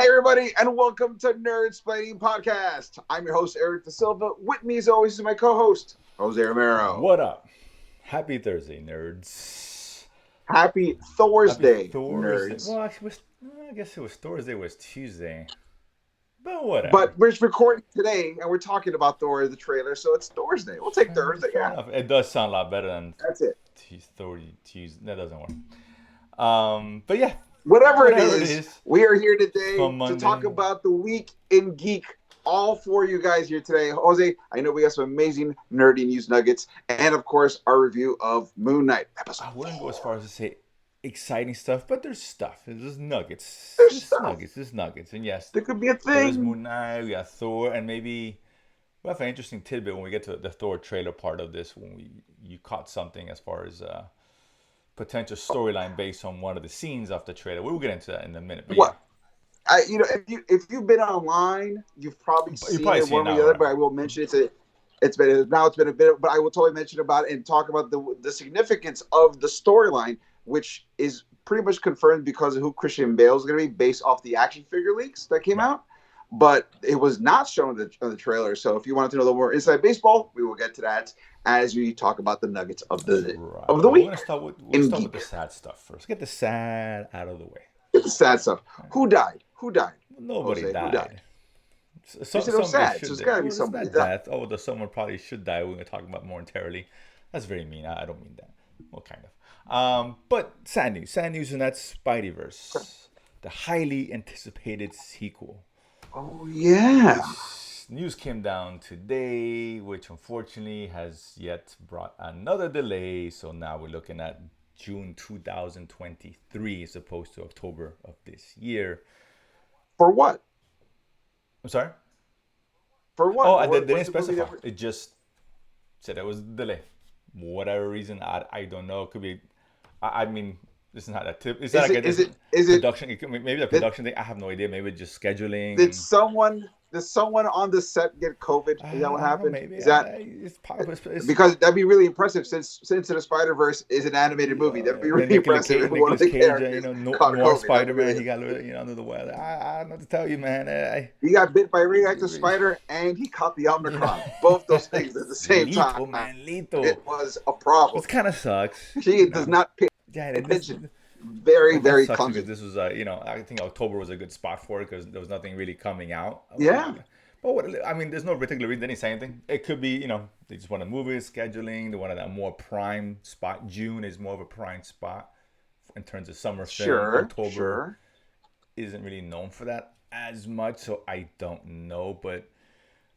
Hey everybody, and welcome to Nerdsplaining Podcast. I'm your host Eric Da Silva. With me, as always, is my co-host Jose Romero. What up? Happy Thursday, nerds. Happy Happy Thursday, Thursday. nerds! Well, actually, I guess it was Thursday, was Tuesday. But whatever. But we're recording today, and we're talking about Thor, the trailer, so it's Thursday. We'll take Thursday. Fair Yeah, enough. It does sound a lot better than that's it. Tuesday. That doesn't work. But yeah, Whatever it whatever it is, is. we are here today Fun to talk Monday. about the week in geek. All four of you guys here today. Jose, I know we got some amazing nerdy news nuggets, and of course, our review of Moonknight episode I wouldn't go as 4. far as to say exciting stuff, but there's stuff. There's nuggets. There's There's stuff. nuggets. There's nuggets. And yes, There could be a there is thing. Moon Knight. We got Thor, and maybe we'll have an interesting tidbit when we get to the Thor trailer part of this. When you caught something as far as potential storyline based on one of the scenes of the trailer. We'll get into that in a minute. But yeah, What if you've been online, you've probably you seen probably it see it one way or now, the other. right? But I will mention it's been a bit, but I will totally mention about it and talk about the significance of the storyline, which is pretty much confirmed because of who Christian Bale is going to be, based off the action figure leaks that came Right. out. But it was not shown in the trailer. So if you wanted to know a little more inside baseball, we will get to that as we talk about the nuggets of the Right. of the But we're gonna week start with in geek. the sad stuff first. Get the sad out of the way. It's the sad stuff. Who died? Who died? Nobody Jose, who died? died. You said it was Somebody sad, so should it's die. got to be Well, it's somebody not that died. death. Oh, the someone probably should die. We're gonna talk about momentarily. That's very mean. I don't mean that. Well, kind of. But sad news. Sad news, and that's Spideyverse, the highly anticipated sequel. Oh yeah. Which news came down today, which unfortunately has yet brought another delay. So now we're looking at June 2023 as opposed to October of this year. For what? I'm sorry? For what? Oh, they didn't What's the movie specify. that? It just said it was a delay. Whatever reason, I don't know. It could be, I mean, this is not a tip. Is that Is like it? a Is this it? Is it? production? Maybe the Did, production thing. I have no idea. Maybe just scheduling did and someone? Did someone on the set get COVID? Is that what happened? maybe Is that it's possible. because that'd be really impressive since Into the Spider Verse is an animated movie. That'd be Then really impressive if one of Nicolas the Cage, characters caught Noir COVID. That'd be Spider Man, really. he got a little, under the weather. I don't know what to tell you, man. He got bit by a radioactive Really, spider and he caught the you know, Omicron. Both those things at the same time. lethal, man, lethal. It was a problem. Which kind of sucks, She does not pay Yeah, attention. Very, that very sucks because clumsy. this was, I think October was a good spot for it because there was nothing really coming out. Yeah. But what, I mean, there's no particular reason they didn't say anything. It could be, they just want to move it, scheduling. They wanted a more prime spot. June is more of a prime spot in terms of summer film. Sure, October sure. isn't really known for that as much, so I don't know. But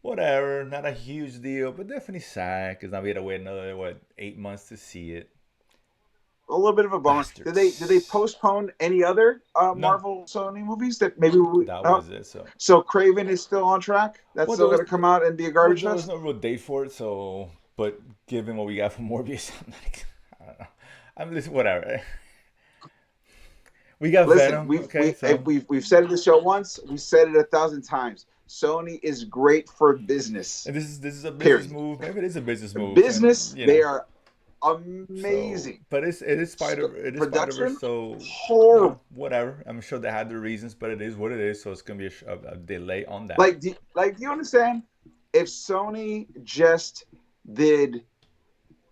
whatever, not a huge deal, but definitely sad because now we had to wait another 8 months to see it. A little bit of a bummer. Did they Bastards. postpone any other No, Marvel Sony movies that maybe we that no? was it. So So Craven is still on track. That's well, still going to come out and be a garbage there was fest. no real date for it. So, but given what we got from Morbius, I'm like, I don't know. I'm just whatever. We got Listen, Venom. Okay, so we've said it the show once. We said it 1,000 times. Sony is great for business. and this is a business Period. move. Maybe it is a business move, Business, and they are so, amazing. but Spider Production, Verse. So horrible. whatever. I'm sure they had their reasons, but it is what it is. So it's gonna be a delay on that. Do you understand? If Sony just did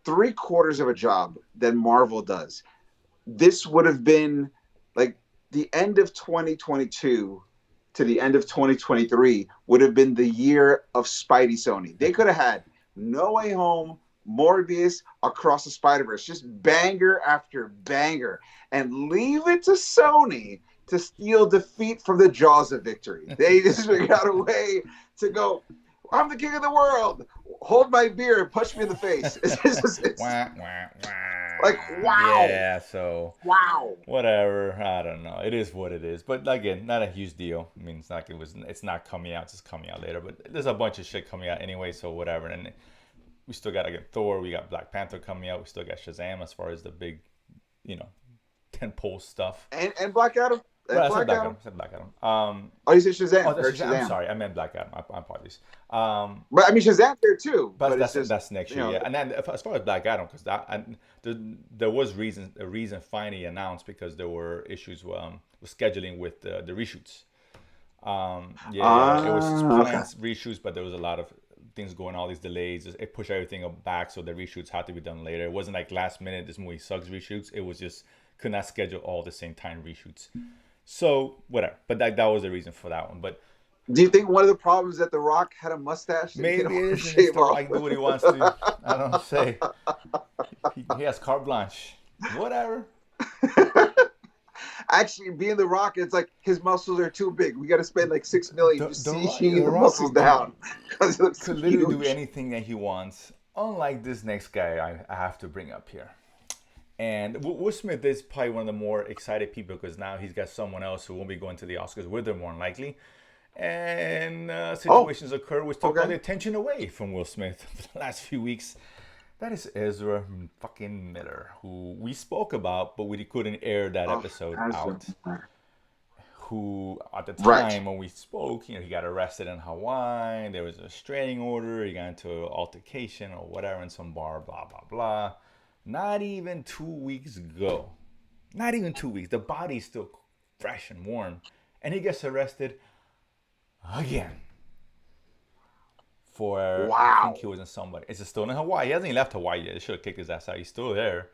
3/4 of a job that Marvel does, this would have been like the end of 2022 to the end of 2023 would have been the year of Spidey Sony. They could have had No Way Home, Morbius, Across the Spider-Verse, just banger after banger, and leave it to Sony to steal defeat from the jaws of victory. They just figured out a way to go, I'm the king of the world. Hold my beer and punch me in the face. It's Wah, wah, wah. like, wow. Yeah. So Wow. whatever. I don't know. It is what it is. But again, not a huge deal. I mean, it's not coming out. It's just coming out later. But there's a bunch of shit coming out anyway. So whatever. And we still got to get Thor. We got Black Panther coming out. We still got Shazam as far as the big, you know, tentpole stuff. And Black Adam. And Well, I said Black Black Adam. Adam. I said Black Adam. Oh, you said Shazam. Oh, I that's heard Shazam. I'm Shazam. sorry. I meant Black Adam. I apologize. But I mean, Shazam's there too. But But it's just, that's next year, yeah. And then as far as Black Adam, because there was a reason finally announced because there were issues with scheduling with the reshoots Yeah. It was just Okay. planned reshoots, but there was a lot of things going, all these delays. It pushed everything up back, so the reshoots had to be done later. It wasn't like last minute. This movie sucks reshoots. It was just could not schedule all the same time reshoots. So whatever. But that was the reason for that one. But Do you think one of the problems that The Rock had a mustache that he didn't maybe it want to is, and it's shave the off? right. Do what he wants to. I don't say. He has carte blanche. Whatever. Actually, being The Rock, it's like his muscles are too big. We got to spend like $6 million just CGing The the Rock muscles down because it looks could literally do huge. anything that he wants. Unlike this next guy I have to bring up here. And Will Smith is probably one of the more excited people because now he's got someone else who won't be going to the Oscars with him more than likely. And Oh, situations occur which took all the okay. attention away from Will Smith for the last few weeks. That is Ezra fucking Miller, who we spoke about, but we couldn't air that Oh, episode Ezra. out. Who, at the Right. time when we spoke, he got arrested in Hawaii. There was a restraining order. He got into an altercation or whatever in some bar. Blah blah blah. Not even 2 weeks ago. Not even 2 weeks. The body's still fresh and warm, and he gets arrested again for I think Wow. he was in somebody. It's still in Hawaii. He hasn't even left Hawaii yet. They should have kicked his ass out. He's still there.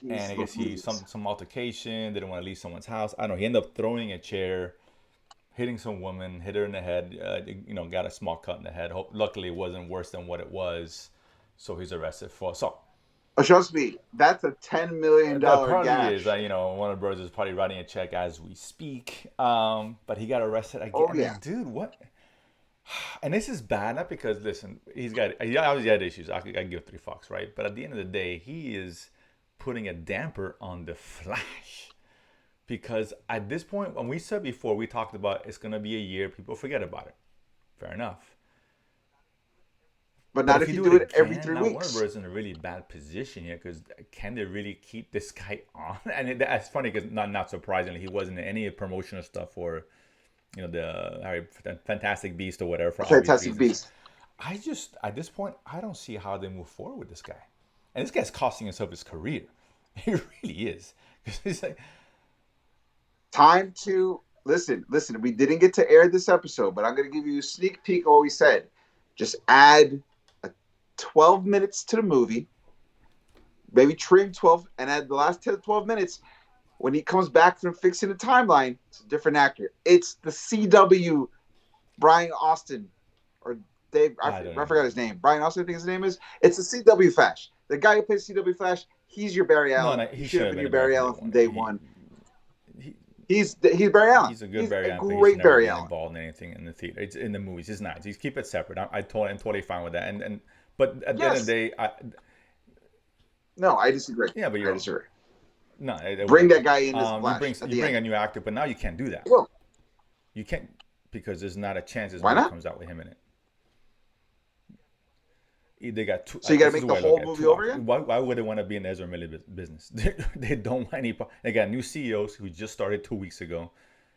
And Jeez I guess he Louise. some altercation, didn't want to leave someone's house. I don't know. He ended up throwing a chair, hitting some woman, hit her in the head. Got a small cut in the head. Luckily, it wasn't worse than what it was. So he's arrested for assault. Oh, trust me, that's a $10 million That probably is. gash. Warner Bros. Is probably writing a check as we speak. But he got arrested again. Oh I yeah. mean, dude, what? And this is bad, not because listen, he obviously had issues. I give three fucks, right? But at the end of the day, he is putting a damper on the Flash. Because at this point, when we said before, we talked about it's gonna be a year, people forget about it. Fair enough. But But not if if you you do it do it every again, three now Warner weeks. Bros. Is in a really bad position here because can they really keep this guy on? And that's funny because not surprisingly, he wasn't in any promotional stuff for the Fantastic Beast or whatever for obvious Fantastic reasons. Beast. I just at this point I don't see how they move forward with this guy, and this guy's costing himself his career. He really is because he's like, Time to listen. Listen, we didn't get to air this episode, but I'm going to give you a sneak peek of what we said. Just add 12 minutes to the movie, maybe trim 12, and add the last 10 to 12 minutes. When he comes back from fixing the timeline, it's a different actor. It's the CW Brian Austin or Dave. I don't I know. forgot his name. Brian Austin, I think his name is. It's the CW Flash. The guy who plays CW Flash. He's your Barry No, Allen. no, He he should should have have been been your a Barry Barry from day Allen from one. day one. He He's Barry Allen. he's a good He's Barry a Allen, but he should great never Barry been Allen. involved in anything in the theater. It's in the movies. It's not. Just keep it separate. I'm totally fine with that. And but at the end of the Yes. day, No, I disagree. yeah, but I you're disagree. no, Bring whatever. that guy in as You Flash at you the bring end. a new actor, but now you can't do that. Well, You can't because there's not a chance this why movie not? comes out with him in it. They got two. So you got to This is make the the way I look whole at movie two over options. again? Why would they want to be in Ezra Miller business? They don't want any. They got new CEOs who just started 2 weeks ago.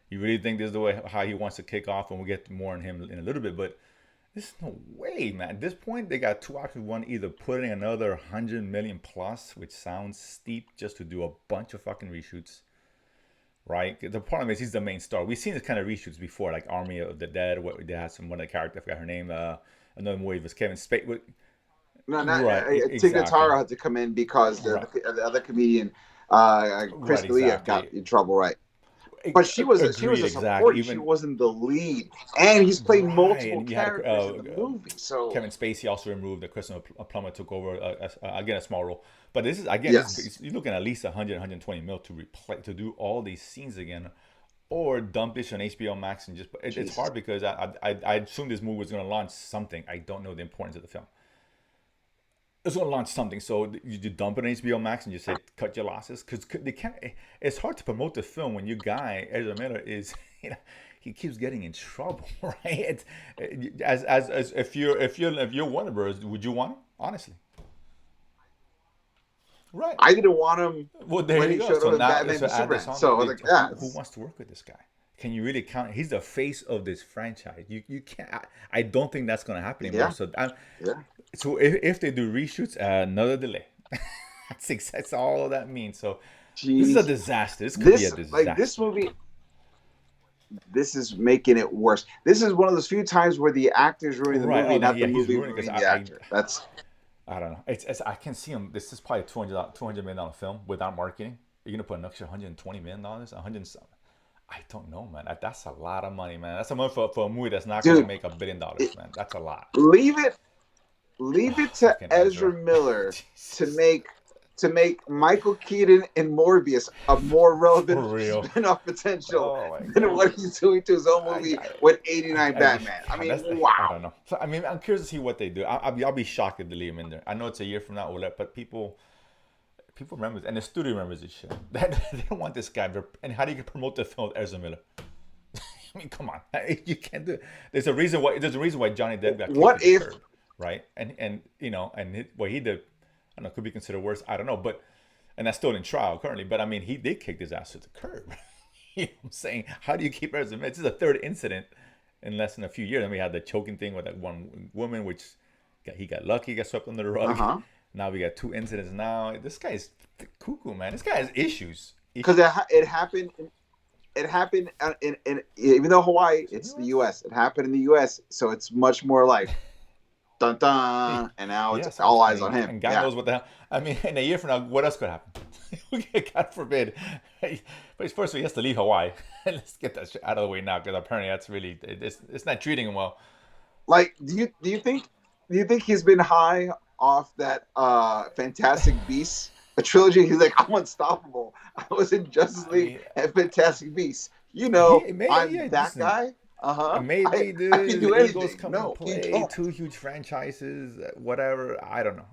You really think this is the way how he wants to kick off, and we'll get more on him in a little bit. But there's no way, man. At this point, they got two options. One, either putting another 100 million plus, which sounds steep, just to do a bunch of fucking reshoots, right? The problem is he's the main star. We've seen this kind of reshoots before, like Army of the Dead. Where they had one of the characters, I forgot her name. Another movie was Kevin Spacey. No, not Right, Tig exactly. Notaro had to come in because Right, the other comedian, Chris right, D'Elia, got exactly. in trouble. Right, but she was Agreed, a exactly. support. She Even wasn't the lead, and he's played right, multiple and you had characters in the movie. So Kevin Spacey also removed. The Christopher Plummer took over again a small role. But this is again, yes, you're looking at least 100, 120 mil to replay to do all these scenes again, or dump it on HBO Max and just. It's Jesus, hard because I assume this movie was going to launch something. I don't know the importance of the film. It's going to launch something, so you dump it on HBO Max and just say cut your losses because they can't. It's hard to promote the film when your guy Ezra Miller is, he keeps getting in trouble, right? As if you're Warner Bros, would you want him? Honestly, right? I didn't want him Well, there when you he go. showed So up in now Batman so v add this Superman. on. So I was like, yeah, Who wants to work with this guy? Can you really count? He's the face of this franchise. You can't. I don't think that's going to happen anymore. yeah, yeah. So if they do reshoots, another delay. That's all that means. So this is a Jeez, disaster. This could be a this disaster. movie. this is making it worse. This is one of those few times where the actor's ruining the Right. movie, Oh no. not the Yeah, he's movie ruining because ruining the actor. That's I don't know. It's I can see him. This is probably $200 million film without marketing. You're gonna put an extra $120 million, 100. I don't know, man. That's a lot of money, man. That's a money for a movie that's not gonna dude. make $1 billion, It, man. That's a lot. leave it leave it to Fucking Ezra Ezra. Miller to Jesus. make Michael Keaton and Morbius a more For relevant real. spin-off potential Oh my than god. what he's doing to his own I, movie I, with '89 I just Batman. I God, mean, that's I wow. don't know. So, I mean, I'm curious to see what they do. I'll be shocked if they leave him in there. I know it's a year from now, but people remember this, and the studio remembers this shit. They don't want this guy. And how do you promote the film with Ezra Miller? I mean, come on, you can't do it. There's a reason why Johnny Depp got kicked to What the if curb, right? And what he did, I don't know, could be considered worse. I don't know, but and that's still in trial currently. But I mean, he did kick his ass to the curb. You know what I'm saying? How do you keep Ezra Miller? This is the third incident in less than a few years. And we had the choking thing with that one woman, which he got lucky, got swept under the rug. uh-huh. Now we got two incidents. Now this guy is cuckoo, man. This guy has issues. Because it happened. It happened in even though Hawaii, In the it's the U.S. U.S. It happened in the U.S., so it's much more like dun dun, and now it's Yes, all eyes on him. and God Yeah, knows what the hell. I mean, in a year from now, what else could happen? God forbid. But first, he has to leave Hawaii. Let's get that shit out of the way now, because apparently that's really it's not treating him well. like do you think he's been high off that Fantastic Beasts a trilogy? He's like, I'm unstoppable. I was in Justice I League mean, and Fantastic Beasts. he may I'm yeah. that Listen, guy. Uh huh. maybe I can do the Eagles anything. come in No, you play. don't. Two huge franchises, whatever. I don't know.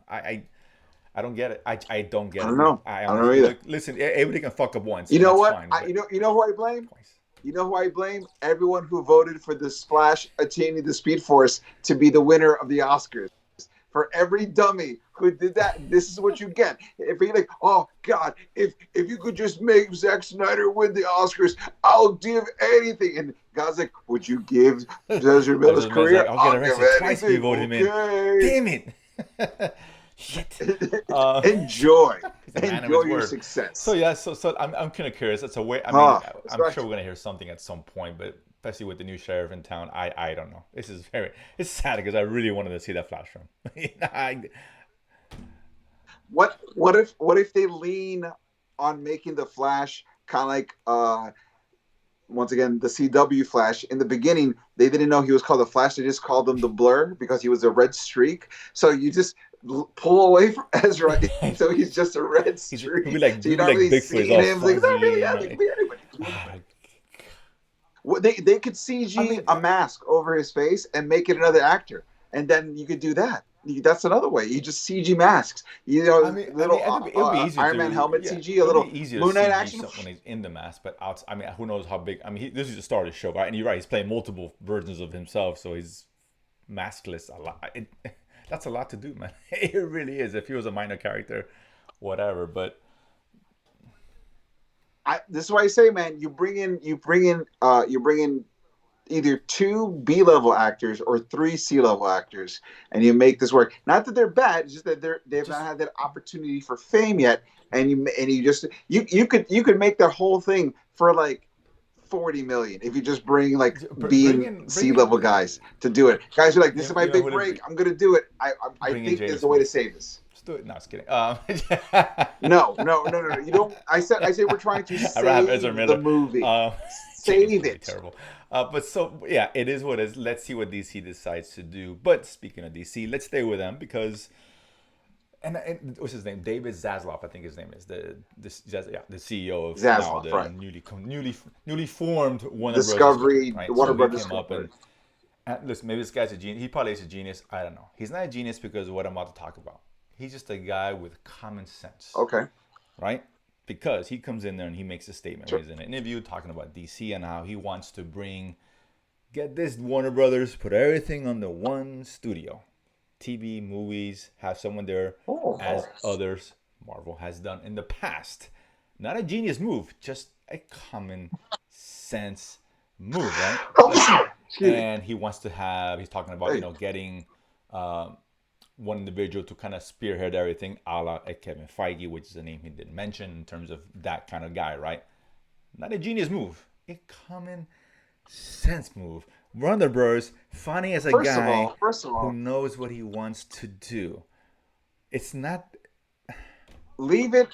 I don't get it. I don't I get it, don't man. know. I I don't know honestly either. look. Listen, everybody can fuck up once, You and know that's what? fine. But You know who I blame? twice. You know who I blame? Everyone who voted for the Splash attaining the Speed Force to be the winner of the Oscars. For every dummy who did that, this is what you get. If you're like, oh God, if you could just make Zack Snyder win the Oscars, I'll give anything. And God's like, would you give Ezra I Miller's just meant like career? I'll get I'll give arrested twice if you anything. vote him in. Okay. Damn it! Shit. Uh, Enjoy. he's a man of Enjoy his your word. So success. yeah, so I'm kind of curious. It's a way. I mean, I'm Right. sure we're gonna hear something at some point, but especially with the new sheriff in town, I don't know. This is it's sad because I really wanted to see that Flash film. I, What if they lean on making the Flash kind of like once again the CW Flash? In the beginning, they didn't know he was called the Flash. They just called him the Blur because he was a red streak. So you just pull away from Ezra, so he's just a red he'll be streak. like So he'll you're be not like really Bigfoot. He's seeing all him. It's like, it's not fuzzy, really you him. know. It could be anybody. It could be Ah, anybody. Well, they could I CG mean, a mask over his face and make it another actor, and then you could do that. That's another way. You just CG masks. You know, I little mean, it'll be easier Iron Man to helmet yeah, CG, a it'll be little easier to Moon Knight CG action. something when he's in the mask, but out, I mean, who knows how big? I mean, this is the start of the show, right? And you're right, he's playing multiple versions of himself, so he's maskless a lot. That's a lot to do, man. It really is. If he was a minor character, whatever. But This is why I say, man, you bring in either two B level actors or three C level actors, and you make this work. Not that they're bad, it's just that they've not just had that opportunity for fame yet. And you could make that whole thing for like 40 million if you just bring like B bring and in, bring C in, level guys to do it. Guys are like, this is my you know big who to break. I'm gonna do it. I bring in think Jada there's a way to Smith. save this. Just do it. No, just kidding. No, no, no, no, no. You don't. I say we're trying to I rather have Ezra save the Miller. movie. Jaden's Save gonna be it. terrible. But so yeah, it is what it is. Let's see what DC decides to do. But speaking of DC, let's stay with them because and what's his name? David Zaslav, I think his name is the CEO of now Zaslav, the right? newly formed Warner Brothers Discovery, Discovery, right? Warner So he Brothers came up Discovery. and listen, maybe this guy's a genius. He probably is a genius. I don't know. He's not a genius because of what I'm about to talk about. He's just a guy with common sense, Okay, right? Because he comes in there and he makes a statement where sure. he's in an interview talking about DC and how he wants to get this Warner Brothers, put everything under one studio. TV, movies, have someone there as Oh, others, Marvel has done in the past. Not a genius move, just a common sense move, right? excuse me. And he wants to he's talking about, Hey, getting one individual to kind of spearhead everything, a la Kevin Feige, which is a name he didn't mention in terms of that kind of guy, right? Not a genius move, a common sense move. Warner Bros. Funny as a guy First of who all, knows what he wants to do. It's not. leave it.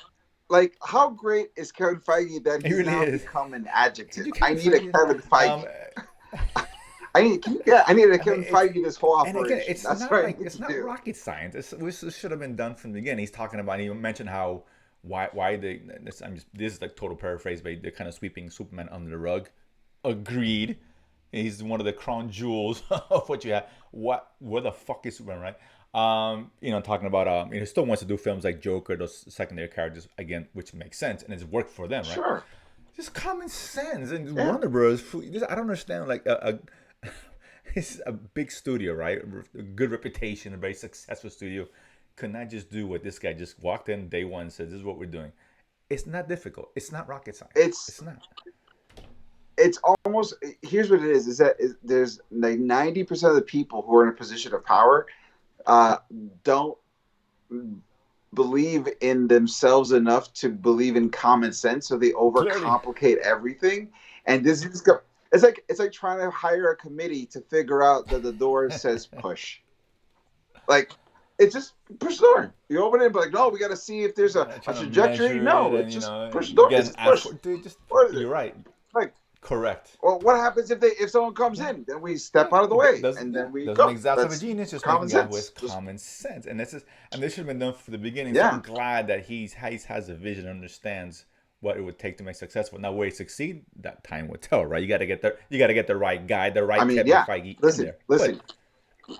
Like, how great is Kevin Feige that It he's really now is. become an Could adjective? you I Kevin need a Feige? Kevin Um, Feige. I need a I mean, Kevin Feige this whole and again, operation. it's That's not what I like need it's to not do. rocket science. This should have been done from the beginning. He's talking about. He mentioned how why they. This is like total paraphrase, but they're kind of sweeping Superman under the rug. Agreed. He's one of the crown jewels of what you have. Where the fuck is Superman, right? Talking about he still wants to do films like Joker, those secondary characters again, which makes sense and it's worked for them, right? Sure. Just common sense and Yeah. Warner Bros. I don't understand like it's a big studio, right? A good reputation, a very successful studio. Could not just do what this guy just walked in day one and said, "This is what we're doing." It's not difficult. It's not rocket science. It's It's not. it's almost, here's what it is that there's like 90% of the people who are in a position of power uh, don't believe in themselves enough to believe in common sense, so they Clearly, overcomplicate everything. And this is it's like trying to hire a committee to figure out that the door says push. Like, it's just push the door. You open it, but like, no, we got to see if there's a trying to trajectory. measure it No, and it's just push the door. It's again just ask push. for dude. Just What is it? you're right. Like, Correct. well, what happens if someone comes Yeah. in? Then we step Yeah, out of the way, doesn't and yeah then we doesn't go. make Zaz of a That's genius. Just common making guy who has sense. Just common sense, and this should have been done from the beginning. So I'm yeah. glad that he has a vision, understands what it would take to make successful. Now, where he succeed, that time will tell, right? You got to get the right guy, the I right mean, Kevin yeah. Feige in Listen, there. listen.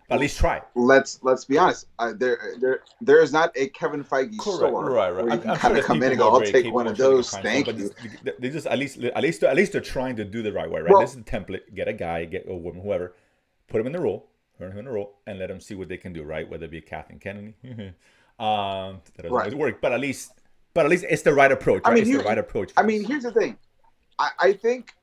But at least try. Let's be honest. There is not a Kevin Feige Correct. store Right. Right. where you can I'm sure kind of there's come in people and who go, are "I'll very take one capable. I'm of sure they can those, find some, but thank you." they just at least they're trying to do the right way, right? This Well, is the template. Get a guy, get a woman, whoever, put him in the role, and let them see what they can do, right? Whether it be Kathleen Kennedy, that doesn't right. always work, but at least it's the right approach, I right? mean, It's the right approach for I mean, this. here's the thing. I think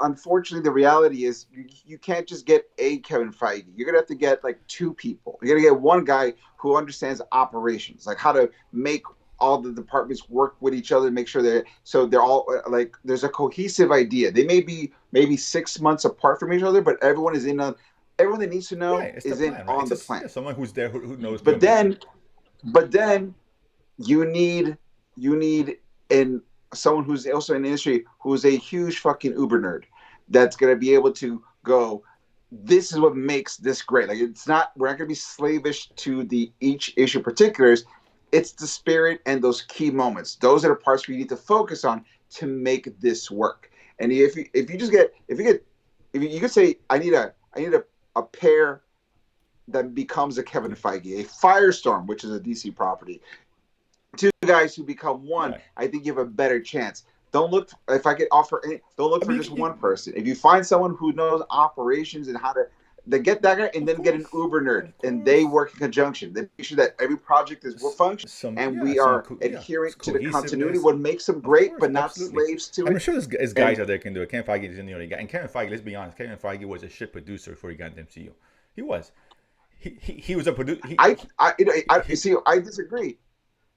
unfortunately the reality is you can't just get a Kevin Feige. You're gonna have to get like two people. You're gonna get one guy who understands operations, like how to make all the departments work with each other, make sure they're all like there's a cohesive idea. They may be maybe 6 months apart from each other, but everyone that needs to know Right, it's the is in plan, right? on It's the just plan. someone who's there who knows But numbers. then you need in someone who's also in the industry who's a huge fucking Uber nerd that's gonna be able to go. This is what makes this great. Like, it's not, we're not gonna be slavish to the each issue particulars. It's the spirit and those key moments. Those are the parts we need to focus on to make this work. And if you just get if you could say I need a pair that becomes a Kevin Feige, a Firestorm, which is a DC property, two guys who become one, Right. I think you have a better chance. Don't look, if I could offer any, don't look I for mean, just one person. If you find someone who knows operations and how to, then get that guy and of then get course, an Uber nerd of and they course. work in conjunction. They make sure that every project is will function Some and yeah we some are co- yeah adherent it's to the continuity. cohesiveness. What makes them Of great, course, but not absolutely. slaves to I'm it. sure there's guys And out there can do it. Kevin Feige isn't the only guy. And Kevin Feige, let's be honest, Kevin Feige was a shit producer before he got into MCU. He was. He was a producer. I He see. I disagree.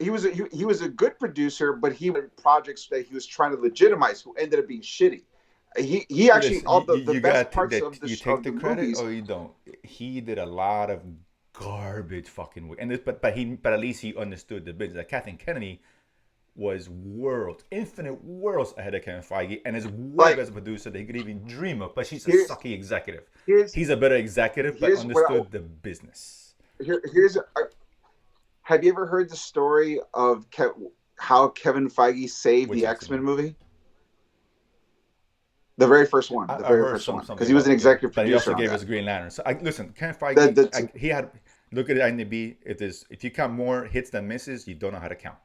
He was a good producer, but he had projects that he was trying to legitimize, who ended up being shitty. He actually listen. all the You best got parts that. You of take the the credit movies. or you don't. He did a lot of garbage fucking work. And but at least he understood the business. Like Kathleen Kennedy was infinite worlds ahead of Kevin Feige, and is way Like, better producer than he could even dream of. But she's a here's sucky executive. here's He's a better executive, but here's what understood the business. here's have you ever heard the story of how Kevin Feige saved Which the X X Men Men? movie? The very first one, I heard something because he was about an it, yeah. executive But he also producer on gave that. us Green Lantern. So listen, Kevin That Feige, that's he had look at it IMDb. If you count more hits than misses, you don't know how to count.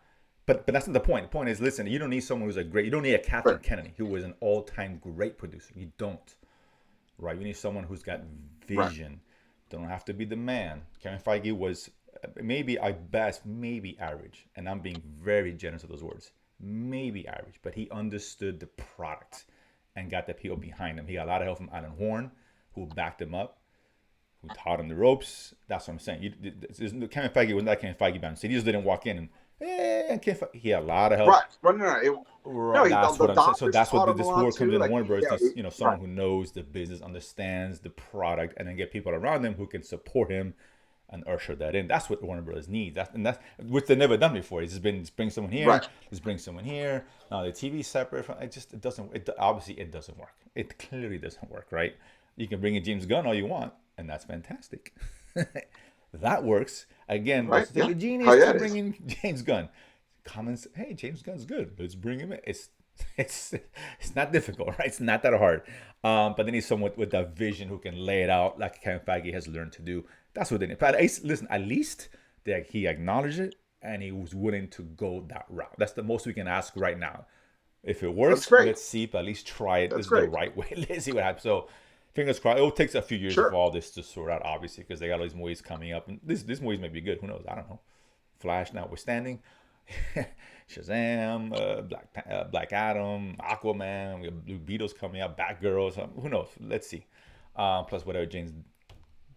But that's not the point. The point is, listen, you don't need someone who's you don't need a Kathleen fair. Kennedy who was an all-time great producer. You don't, right? You need someone who's got Right. vision. Don't have to be the man. Kevin Feige was maybe at best maybe average, and I'm being very generous with those words. Maybe average, but he understood the product and got the people behind him. He got a lot of help from Alan Horn, who backed him up, who taught him the ropes. That's what I'm saying. Kevin Feige was not Kevin Feige bound. So he just didn't walk in and He had a lot of help. Right. Well, no, Right, that's the what I'm saying. So doctors that's taught what him a this lot work comes too. in. Like, Warner Bros. yeah, Needs, right, someone who knows the business, understands the product, and then get people around him who can support him and usher that in. That's what Warner Bros. Needs. That's which they've never done before. It's just been just bring someone right, here, just bring someone here. Now the TV separate from it doesn't. Obviously it doesn't work. It clearly doesn't work. Right? You can bring in James Gunn all you want, and that's fantastic. That works. Again, right. doesn't take Yeah. a How genius yeah to it bring is. in James Gunn. Comments, hey, James Gunn's good. Let's bring him in. It's it's not difficult, right? It's not that hard. But they need someone with that vision who can lay it out like Kevin Feige has learned to do. That's what they need. But listen, at least he acknowledged it and he was willing to go that route. That's the most we can ask right now. If it That's works, great. let's see. But at least try it. This That's is the great. right way. Let's see what happens. So fingers crossed. It will take a few years of Sure. all this to sort out, obviously, because they got all these movies coming up. And this movies may be good. Who knows? I don't know. Flash notwithstanding. Shazam, Black Adam, Aquaman, we have Blue Beetles coming out, Batgirl. So who knows? Let's see. Plus whatever James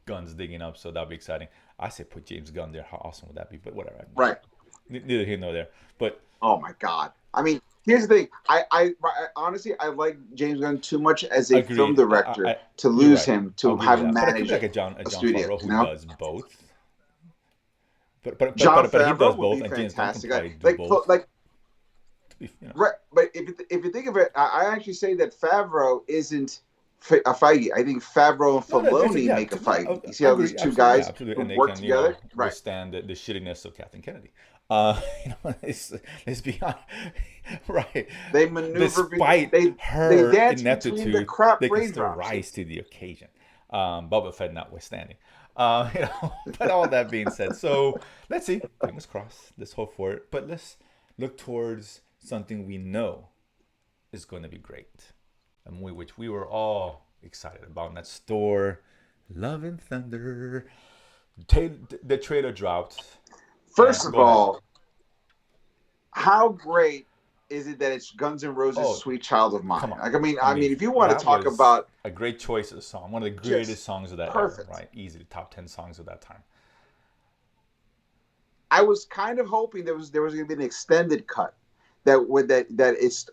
Gunn's digging up, so that'll be exciting. I say put James Gunn there. How awesome would that be? But whatever. Right. Neither here nor there. But Oh my God. I mean, here's the thing. I honestly I like James Gunn too much as a film agreed. director to You're lose right. him I'll to give you have him that. But it could manage be like a a John studio. Favreau who You know, does both. John But he does Favreau would both, be and James Gunn can fantastic. probably do both. Like You know. right. But if you think of it, I actually say that Favreau isn't a Feige. I think Favreau and No, that's Filoni make a no, Feige. You see how these agree, two absolutely, yeah, guys absolutely, who and they work can, together? Right. withstand the shittiness of Kathleen Kennedy. Let's be honest, right? They maneuver. Despite They her dance between the ineptitude, crap they can still raindrops. rise to the occasion. Boba Fett notwithstanding, But all that being said, so let's see. Fingers crossed. Let's hope for it. But let's look towards something we know is going to be great, a movie which we were all excited about. And that's Thor, Love and Thunder. The trailer dropped. First And of go ahead. all, how great is it that it's Guns N' Roses' Oh, "Sweet Child of Mine"? come on. Like, I mean, if you want to That talk was about a great choice of the song. One of the greatest just songs of that era, perfect, right? Easily top 10 songs of that time. I was kind of hoping there was going to be an extended cut that it's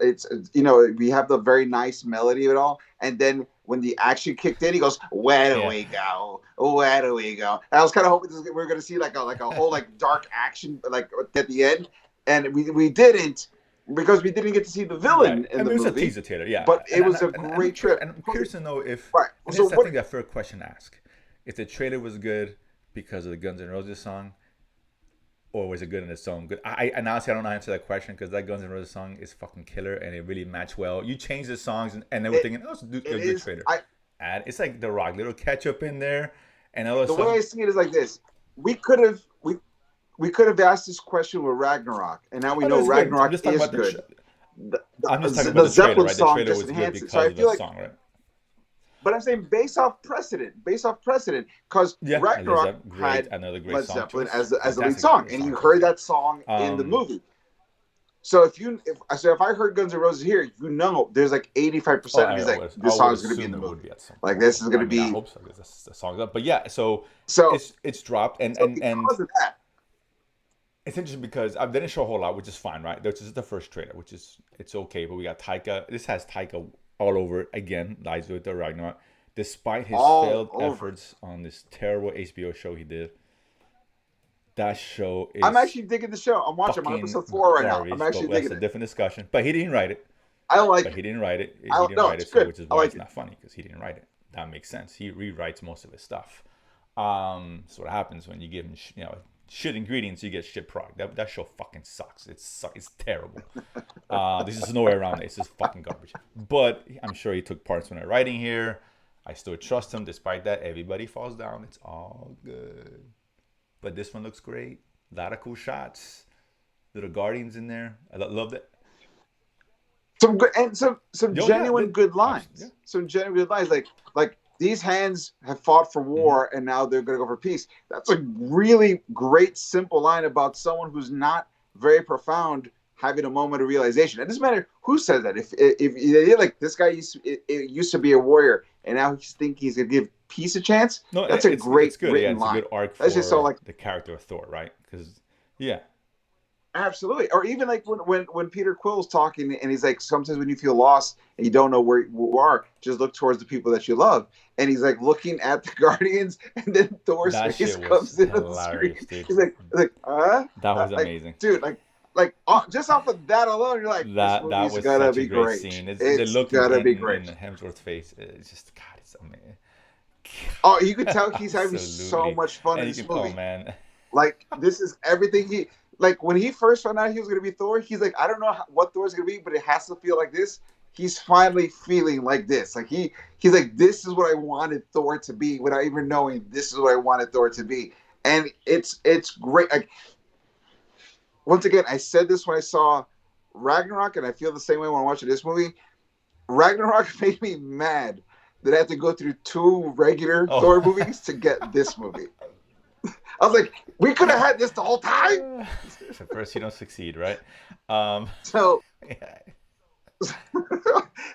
we have the very nice melody of it all, and then when the action kicked in, he goes, "Where do Yeah. we go? Where do we go?" And I was kind of hoping we were going to see like a whole like dark action like at the end, and we didn't because we didn't get to see the Right. villain I in the mean, it was a movie. teaser trailer, yeah. But it And, was a I'm great curious, trip. and I'm curious to know if, Right. and So this, I what? think, a fair question to ask. If the trailer was good because of the Guns N' Roses song, or was it good in its own good? And honestly, I don't know how to answer that question because that Guns N' Roses song is fucking killer and it really matched well. You change the songs and they were thinking, oh, it's a It good is. trailer. And it's like The Rock, little ketchup in there, and all of a The way sudden, I see it is like this: we could have we could have asked this question with Ragnarok, and now we oh, no, know it's good. I'm Ragnarok just talking is about good. I'm just talking about The the trailer, Zeppelin right? The song trailer just was good enhanced it. So because I of the feel like, song, right? but I'm saying based off precedent, because Yeah, and there's a Ragnarok great, had another great Led song Zeppelin choice. as the lead Fantastic song, and song you choice, heard yeah. that song in the Um, movie. So if I heard Guns N' Roses here, there's like 85% of me is like I this would song's gonna be in assume the it would movie. be at some Like point. this is I gonna mean, I be hope so because the song's up. But yeah, so so it's dropped, so and because of that. it's interesting because I didn't show a whole lot, which is fine, right? This is the first trailer, which is it's okay. But we got Taika. This has Taika all over it again. Lies with the Ragnarok, despite his All failed over. efforts on this terrible HBO show he did. That show I'm is actually digging the show. I'm watching. I'm on fucking episode 4 right now. I'm garbage. actually But that's digging a it. different discussion. But he didn't write it. I like But it. he didn't write it. He I didn't no, write it's it, so good. which is I why like it's it. not funny because he didn't write it. That makes sense. He rewrites most of his stuff. So what happens when you give him shit ingredients, you get shit product. That show fucking sucks. It's terrible. There's just no way around it. It's just fucking garbage. But I'm sure he took parts when I'm writing here. I still trust him. Despite that, everybody falls down. It's all good. But this one looks great. A lot of cool shots. Little Guardians in there. I love that. Some good and some Yo, yeah, genuine good yeah. lines. Some genuine good lines like these hands have fought for Mm-hmm. war and now they're going to go for peace. That's a really great simple line about someone who's not very profound having a moment of realization. It doesn't matter who says that. If you're like this guy used to be a warrior and now he's thinking he's going to give peace a chance, No, that's a it's great good. Yeah, written it's a line. good arc That's just so for like the character of Thor, right? Because yeah, Absolutely. Or even like when Peter Quill's talking and he's like, sometimes when you feel lost and you don't know where you are, just look towards the people that you love. And he's like looking at the Guardians, and then Thor's That face shit was comes in on the hilarious, screen. dude. He's like, That was like, amazing. dude, just off of that alone, you're like, this That movie's was gonna such a be great great. scene. It's the It's look gonna be in great. Hemsworth's face. It's just God. It's amazing. Oh, you could tell he's having so Absolutely. much fun in And you this can, oh movie. man, Like this is everything he like when he first found out he was gonna be Thor. He's like, I don't know what Thor's gonna be, but it has to feel like this. He's finally feeling like this. Like he's like, this is what I wanted Thor to be, without even knowing this is what I wanted Thor to be. And it's great. Like once again, I said this when I saw Ragnarok, and I feel the same way when I'm watching this movie. Ragnarok made me mad that I had to go through two regular oh. Thor movies to get this movie. I was like, we could have had this the whole time. So first you don't succeed, right? So Yeah.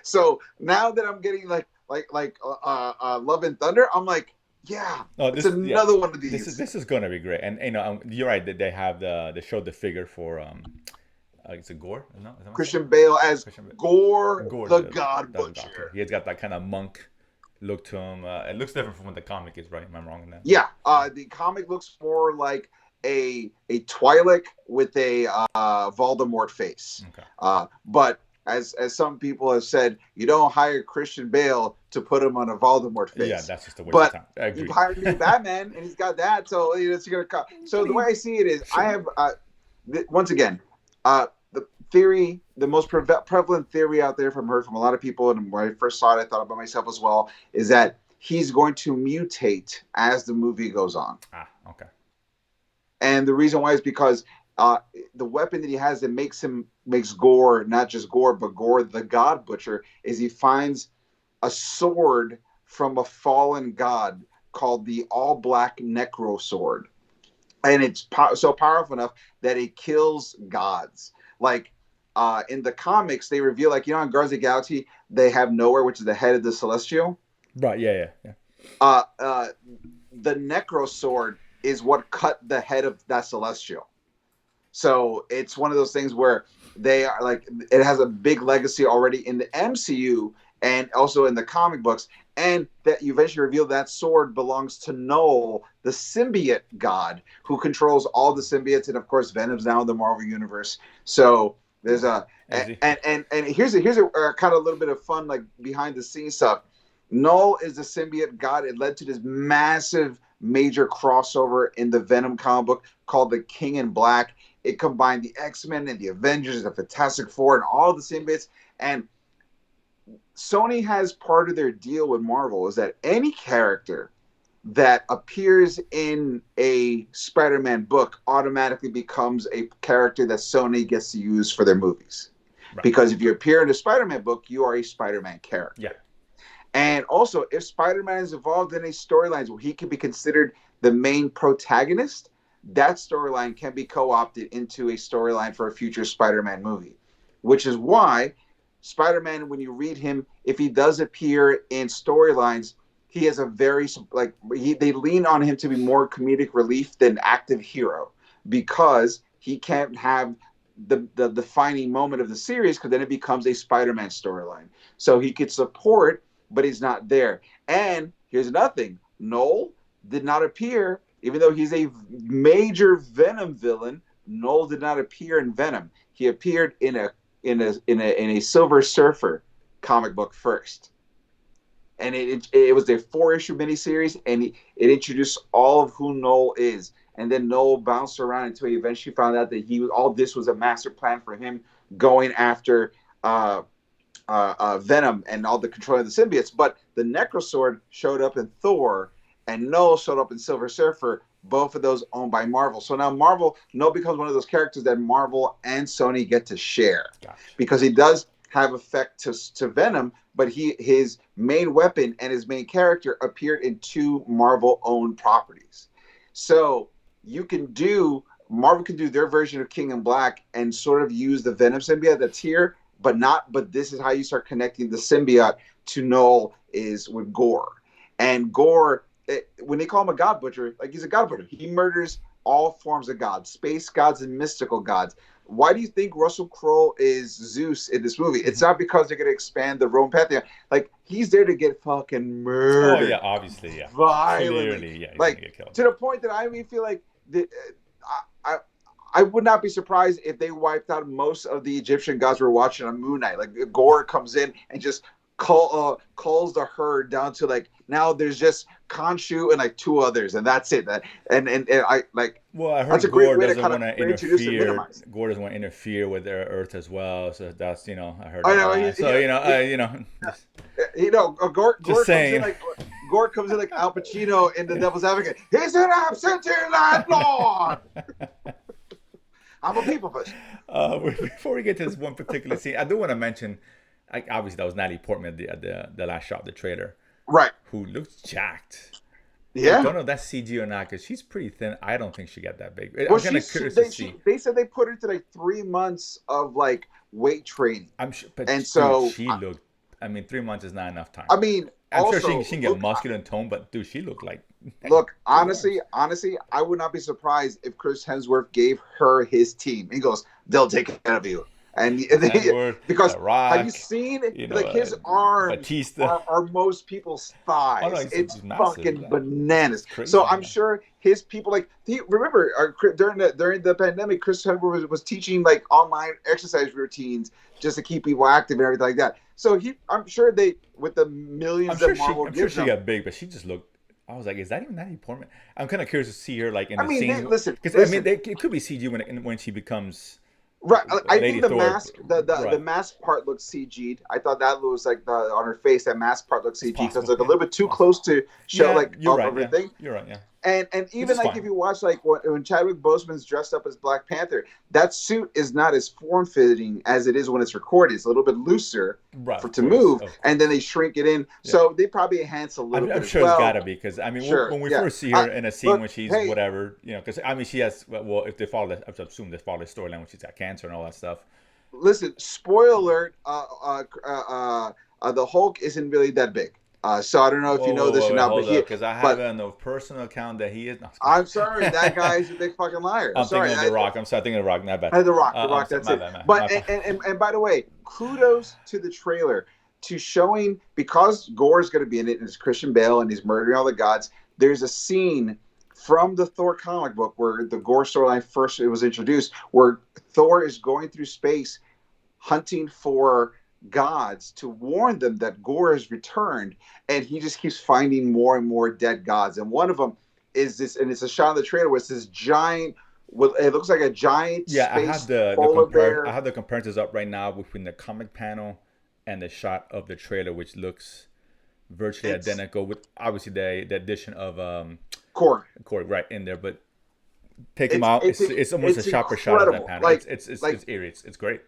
so now that I'm getting Love and Thunder, I'm like, yeah, No, it's yeah. another one of these. This is gonna be great, and you know you're right that they have they showed the figure for it's a Gore, no, is that what I'm saying? Christian Bale as Christian Bale. Gore, Gore, the God the Doctor. Butcher. He has got that kind of monk look to him. It looks different from what the comic is, right? Am I wrong in that? Yeah, the comic looks more like a Twi'lek with a Voldemort face. Okay. But as some people have said, you don't hire Christian Bale to put him on a Voldemort face. Yeah, that's just a waste but of time. I agree. You've hired me Batman, and he's got that, so it's gonna come. So the way I see it is, I have once again, the theory, the most prevalent theory out there heard from a lot of people, and when I first saw it, I thought about myself as well, is that he's going to mutate as the movie goes on. Okay. And the reason why is because the weapon that he has that makes Gore not just Gore, but Gore the God Butcher, is he finds a sword from a fallen god called the All Black Necro Sword, and it's so powerful enough that it kills gods. Like in the comics, they reveal, like, you know, in Guardians of the Galaxy, they have Nowhere, which is the head of the Celestial. Right. Yeah. The Necro Sword is what cut the head of that Celestial. So it's one of those things where they are like, it has a big legacy already in the MCU and also in the comic books. And that you eventually reveal that sword belongs to Null, the symbiote god, who controls all the symbiotes. And of course, Venom's now in the Marvel Universe. So there's and here's a kind of a little bit of fun, like behind the scenes stuff. Null is the symbiote god. It led to this massive major crossover in the Venom comic book called The King in Black. It combined the X-Men and the Avengers, the Fantastic Four, and all the symbiotes. And Sony has part of their deal with Marvel is that any character that appears in a Spider-Man book automatically becomes a character that Sony gets to use for their movies. Right. Because if you appear in a Spider-Man book, you are a Spider-Man character. Yeah. And also, if Spider-Man is involved in a storyline where he can be considered the main protagonist, that storyline can be co-opted into a storyline for a future Spider-Man movie. Which is why Spider-Man, when you read him, if he does appear in storylines, he has a very, they lean on him to be more comedic relief than active hero, because he can't have the defining moment of the series, because then it becomes a Spider-Man storyline. So he could support, but he's not there. And here's another thing. Null did not appear, even though he's a major Venom villain. Null did not appear in Venom. He appeared in a Silver Surfer comic book first. And it was a 4-issue miniseries, and it introduced all of who Null is. And then Null bounced around until he eventually found out that all this was a master plan for him going after Venom and all the control of the symbiotes. But the Necrosword showed up in Thor, and Null showed up in Silver Surfer, both of those owned by Marvel. So now Null becomes one of those characters that Marvel and Sony get to share. Gotcha. Because he does have effect to Venom, but his main weapon and his main character appeared in 2 Marvel-owned properties. So Marvel can do their version of King in Black and sort of use the Venom symbiote that's here, but this is how you start connecting the symbiote to Null is with Gore. And Gore, when they call him a God Butcher, like, he's a God Butcher. He murders all forms of gods, space gods and mystical gods. Why do you think Russell Crowe is Zeus in this movie? It's Hmm. not because they're going to expand the Roman pantheon. Like, he's there to get fucking Oh yeah, murdered obviously, yeah, violently. clearly, yeah, he's gonna Like, get killed. to the point that I even feel like I, I would not be surprised if they wiped out most of the Egyptian gods we're watching on Moonknight. Like, Gore comes in and just calls the herd down to, like, now there's just Khonshu and like two others, and that's it. And I like Well, I that's heard a great Gore way to doesn't kind of want to reintroduce and interfere. minimize. Gore doesn't want to interfere with their Earth as well. So that's I heard I that know line. So Gore just comes in saying. like Al Pacino in The Devil's Advocate. He's an absentee landlord. I'm a people person. Before we get to this one particular scene, I do want to mention, like, obviously that was Natalie Portman at the last shot of the trailer, Right. who looks jacked. I Yeah. don't know if that's CG or not because she's pretty thin. I don't think she got that big. Well, I'm kind of curious to see. they said they put her to like 3 months of like weight training, I'm sure, but and dude, so she looked. I mean, 3 months is not enough time. I mean, I'm sure also she can get muscular and toned, but dude, she looked like look, big arms. honestly, I would not be surprised if Chris Hemsworth gave her his team. He goes, "They'll take care of you," and Hemsworth, because The have you Rock, seen like his arms Batista. are most people's thighs? Oh no, It's he's massive. fucking Yeah. bananas. It's crazy. So I'm Yeah. sure his people like remember during the pandemic, Chris Hemsworth was teaching like online exercise routines just to keep people active and everything like that. So I'm sure they with the millions that Marvel I'm sure gives she them. got big, but she just looked. I was like, is that even Natalie Portman? I'm kind of curious to see her like in I the mean, scenes listen, because I mean, listen. it could be CG when she becomes Right, I Lady think the Thor. mask, the Right, mask part looks CG'd. I thought that was like on her face. That mask part looks it's CG because possible. like a Yeah, little bit it's too possible. close to show Yeah, like you're right. Yeah, everything. you're right. Yeah, And which even is like fine. if you watch like when Chadwick Boseman's dressed up as Black Panther, that suit is not as form fitting as it is when it's recorded. It's a little bit looser Right, of to course, move, of and then course. they shrink it in. Yeah. So they probably enhance a little I'm bit as sure it's well. gotta be because I mean Sure, when we yeah. first see her in a scene Look, when she's hey, whatever because I mean she has well if they follow I assume they follow the storyline when she's got cancer and all that stuff. listen, spoiler alert, the Hulk isn't really that big. So I don't know if you know this or Whoa, not, but hold up because I have but it on the personal account that he is. No, I'm sorry, that guy's a big fucking liar. I'm thinking Sorry, of The Rock. I'm sorry, thinking of The Rock. Not bad. The Rock, I'm sorry, that's my it. bad, man. But My bad. and by the way, kudos to the trailer to showing because Gore is going to be in it and it's Christian Bale and he's murdering all the gods. There's a scene from the Thor comic book where the Gore storyline first it was introduced, where Thor is going through space hunting for gods to warn them that Gore has returned, and he just keeps finding more and more dead gods. And one of them is this, and it's a shot of the trailer where it's this giant. Well, it looks like a giant Yeah, space polar I bear. have the comparisons up right now between the comic panel and the shot of the trailer, which looks virtually It's identical with obviously the addition of core. Corey right in there, but take him out. It's almost a It's shot for shot of that incredible. panel. It's Like eerie. It's great.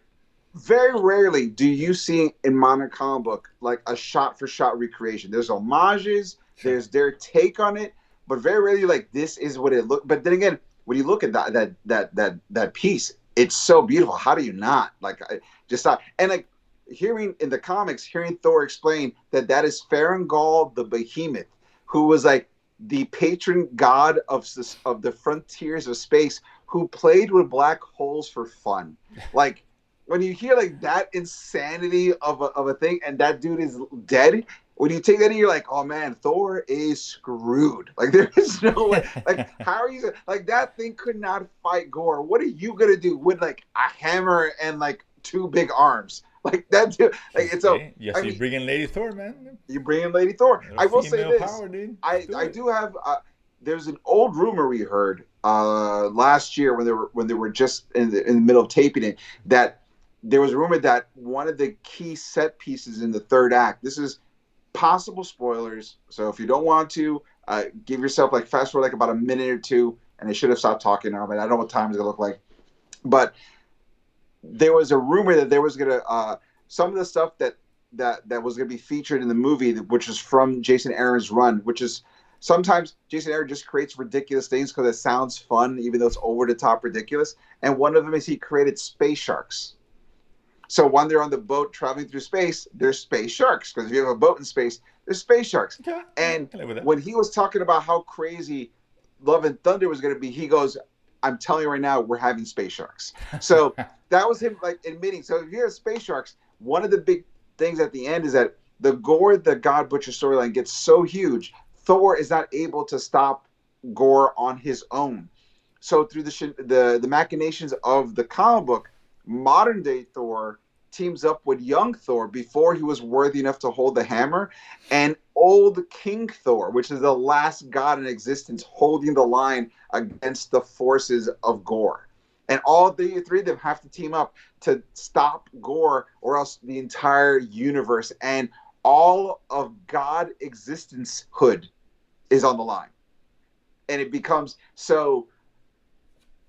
very rarely do you see in modern comic book like a shot for shot recreation. There's homages, Sure. there's their take on it, but very rarely like this is what it look. But then again, when you look at that piece, it's so beautiful. How do you not like just not and like hearing in the comics, hearing Thor explain that is Ferengul the Behemoth, who was like the patron god of the frontiers of space, who played with black holes for fun, like when you hear like that insanity of a thing and that dude is dead, when you take that and you're like, oh man, Thor is screwed. Like there is no way. Like how are you like that thing could not fight Gore? What are you gonna do with like a hammer and like two big arms? Like that dude, like it's a. Yes, I you mean, bring in Lady Thor, man. you bring in Lady Thor. I will say Female this. power, dude. I do have. There's an old rumor we heard last year when they were just in the middle of taping it that there was a rumor that one of the key set pieces in the third act. This is possible spoilers, so if you don't want to, give yourself like fast forward like about a minute or two, and I should have stopped talking now, but I don't know what time is gonna look like. But there was a rumor that there was gonna some of the stuff that was gonna be featured in the movie, which is from Jason Aaron's run, which is sometimes Jason Aaron just creates ridiculous things because it sounds fun, even though it's over the top ridiculous. And one of them is he created space sharks. So when they're on the boat traveling through space, there's space sharks because if you have a boat in space, there's space sharks. Okay, And I live with that. when he was talking about how crazy Love and Thunder was going to be, he goes, I'm telling you right now, we're having space sharks. So that was him like admitting. So if you have space sharks, one of the big things at the end is that the Gore the God Butcher storyline gets so huge, Thor is not able to stop Gore on his own. So through the machinations of the comic book, modern day Thor teams up with young Thor before he was worthy enough to hold the hammer, and old King Thor, which is the last god in existence, holding the line against the forces of Gore. And all the three of them have to team up to stop Gore, or else the entire universe and all of God existence hood is on the line. And it becomes so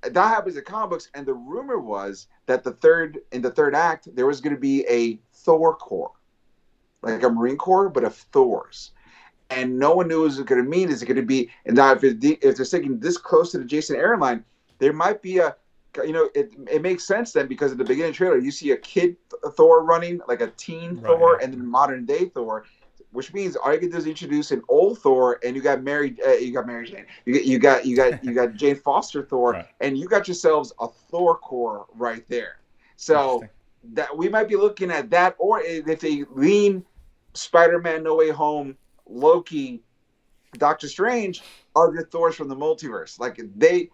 that happens in comic books, and the rumor was that in the third act there was going to be a Thor Corps, like a Marine Corps, but of Thors, and no one knew what it was going to mean. Is it going to be? And now if they're sticking this close to the Jason Aaron line, there might be a, it makes sense then, because at the beginning of the trailer you see a kid Thor running, like a teen Thor, and then modern day Thor. Which means all you can do is introduce an old Thor, and you got Mary Jane, you got Jane Foster Thor, and you got yourselves a Thor Corps right there. So that we might be looking at that, or if they lean Spider-Man No Way Home, Loki, Doctor Strange, other Thors from the multiverse. Like they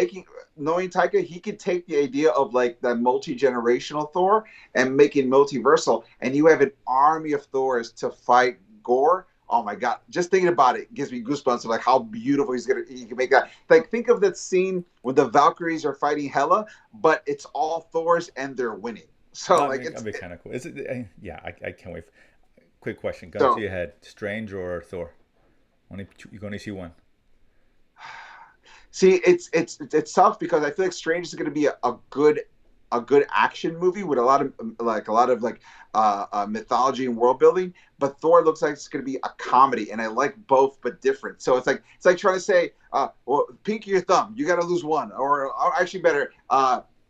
can, knowing Taika, he could take the idea of like that multi-generational Thor and make it multiversal, and you have an army of Thors to fight Gore. Oh my god, just thinking about it gives me goosebumps of like how beautiful he can make that. Like, think of that scene when the Valkyries are fighting Hela, but it's all Thors and they're winning. So that'd be kind of cool. Is it? Yeah, I can't wait. Quick question, gun to your head: Strange or Thor? You're going to see one. See, it's tough because I feel like Strange is going to be a good action movie with a lot of mythology and world building. But Thor looks like it's going to be a comedy, and I like both but different. So it's like trying to say, well, pinky or thumb, you got to lose one, or actually better,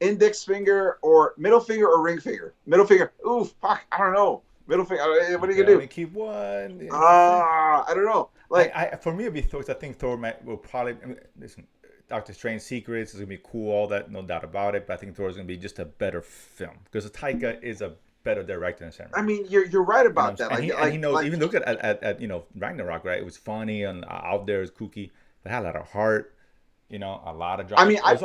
index finger or middle finger or ring finger. Middle finger, ooh, fuck, I don't know. Middle finger, what are you gonna do? Keep one. I don't know. Like, for me, it'd be Thor. I think Thor will probably. I mean, listen, Doctor Strange Secrets is gonna be cool, all that, no doubt about it. But I think Thor is gonna be just a better film because Taika is a better director than Sam Raimi. I mean, you're right about that. And he knows. Even look at Ragnarok, right? It was funny and out there, it's kooky, but it had a lot of heart. A lot of drama. I mean, I